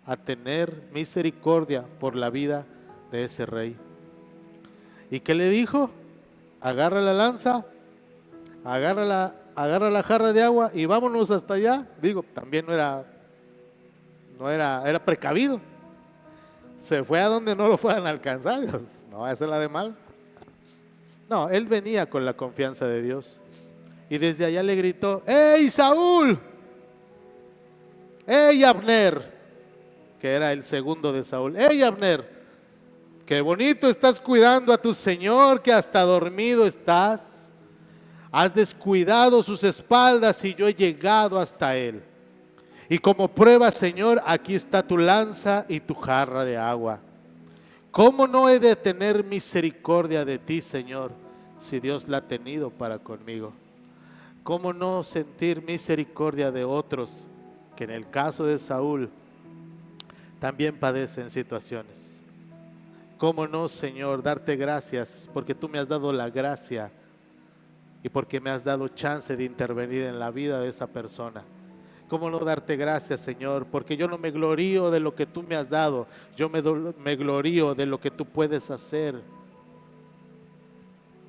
a tener misericordia por la vida de ese rey. ¿Y qué le dijo? Agarra la lanza, agarra la jarra de agua y vámonos hasta allá. Digo, también era precavido. Se fue a donde no lo fueran a alcanzar. No, esa es la de mal. No, él venía con la confianza de Dios. Y desde allá le gritó: ¡Ey, Saúl! ¡Ey, Abner! Que era el segundo de Saúl. ¡Ey, Abner! ¡Qué bonito estás cuidando a tu Señor, que hasta dormido estás! Has descuidado sus espaldas y yo he llegado hasta él. Y como prueba, Señor, aquí está tu lanza y tu jarra de agua. ¿Cómo no he de tener misericordia de ti, Señor, si Dios la ha tenido para conmigo? ¿Cómo no sentir misericordia de otros que en el caso de Saúl también padecen situaciones? ¿Cómo no, Señor, darte gracias porque tú me has dado la gracia y porque me has dado chance de intervenir en la vida de esa persona? ¿Cómo no darte gracias, Señor? Porque yo no me glorío de lo que tú me has dado, yo me glorío de lo que tú puedes hacer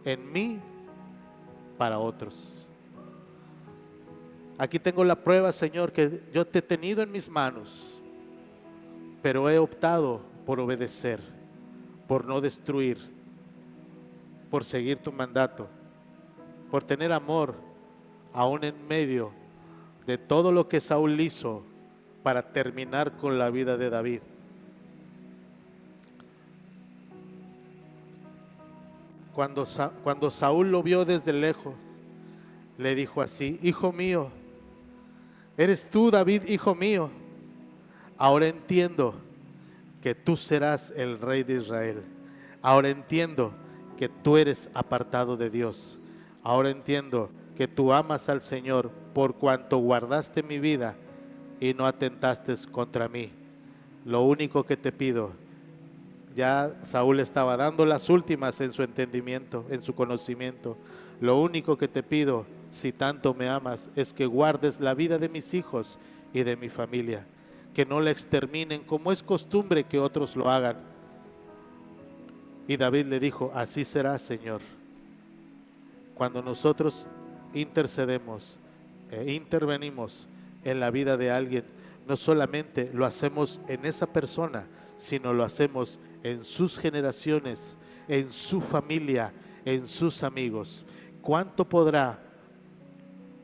en mí para otros. Aquí tengo la prueba, Señor, que yo te he tenido en mis manos, pero he optado por obedecer, por no destruir, por seguir tu mandato, por tener amor aún en medio de todo lo que Saúl hizo para terminar con la vida de David. Cuando Saúl lo vio desde lejos, le dijo así: hijo mío, ¿eres tú, David, hijo mío? Ahora entiendo que tú serás el rey de Israel. Ahora entiendo que tú eres apartado de Dios. Ahora entiendo que tú amas al Señor por cuanto guardaste mi vida y no atentaste contra mí. Lo único que te pido, ya Saúl estaba dando las últimas en su entendimiento, en su conocimiento. Lo único que te pido, si tanto me amas, es que guardes la vida de mis hijos y de mi familia, que no la exterminen como es costumbre que otros lo hagan. Y David le dijo: así será, Señor. Cuando nosotros intercedemos e intervenimos en la vida de alguien, no solamente lo hacemos en esa persona, sino lo hacemos en sus generaciones, en su familia, en sus amigos. ¿Cuánto podrá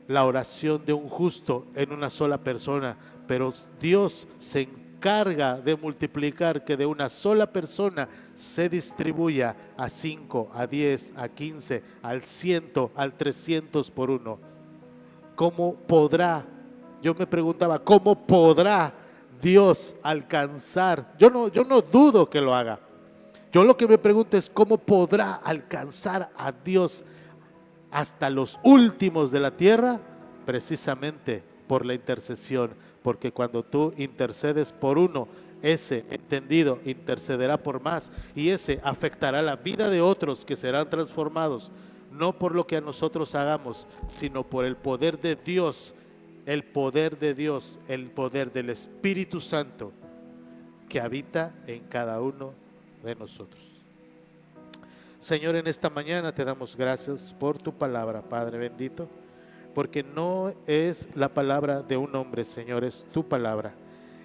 la oración de un justo en una sola persona? Pero Dios se encarga de multiplicar que de una sola persona se distribuya a 5, a 10, a 15, al 100, al 300 por uno. ¿Cómo podrá? Yo me preguntaba, ¿cómo podrá Dios alcanzar? Yo no dudo que lo haga. Yo lo que me pregunto es ¿cómo podrá alcanzar a Dios hasta los últimos de la tierra? Precisamente por la intercesión, porque cuando tú intercedes por uno, ese entendido intercederá por más y ese afectará la vida de otros que serán transformados, no por lo que a nosotros hagamos, sino por el poder de Dios, el poder de Dios, el poder del Espíritu Santo que habita en cada uno de nosotros. Señor, en esta mañana te damos gracias por tu palabra, Padre bendito, porque no es la palabra de un hombre, Señor, es tu palabra.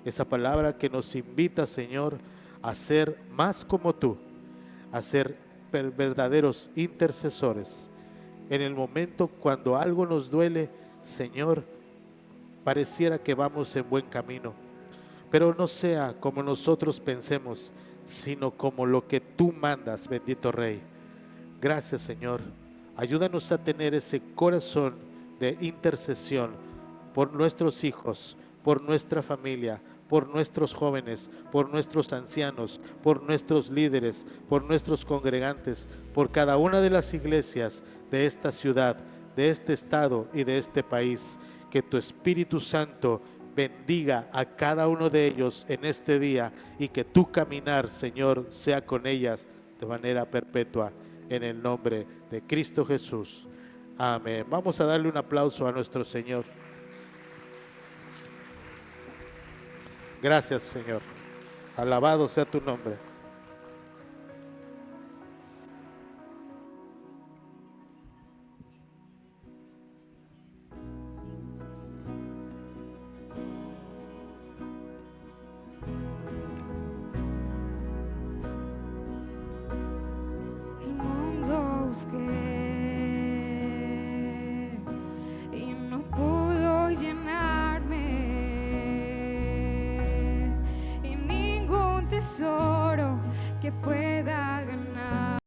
Esa palabra que nos invita, Señor, a ser más como tú, a ser verdaderos intercesores. En el momento cuando algo nos duele, Señor, pareciera que vamos en buen camino, pero no sea como nosotros pensemos, sino como lo que tú mandas, bendito Rey. Gracias, Señor. Ayúdanos a tener ese corazón de intercesión por nuestros hijos, por nuestra familia, por nuestros jóvenes, por nuestros ancianos, por nuestros líderes, por nuestros congregantes, por cada una de las iglesias de esta ciudad, de este estado y de este país. Que tu Espíritu Santo bendiga a cada uno de ellos en este día y que tu caminar, Señor, sea con ellas de manera perpetua, en el nombre de Cristo Jesús. Amén. Vamos a darle un aplauso a nuestro Señor. Gracias, Señor. Alabado sea tu nombre.
El mundo busqué y no pudo llenarme, y ningún tesoro que pueda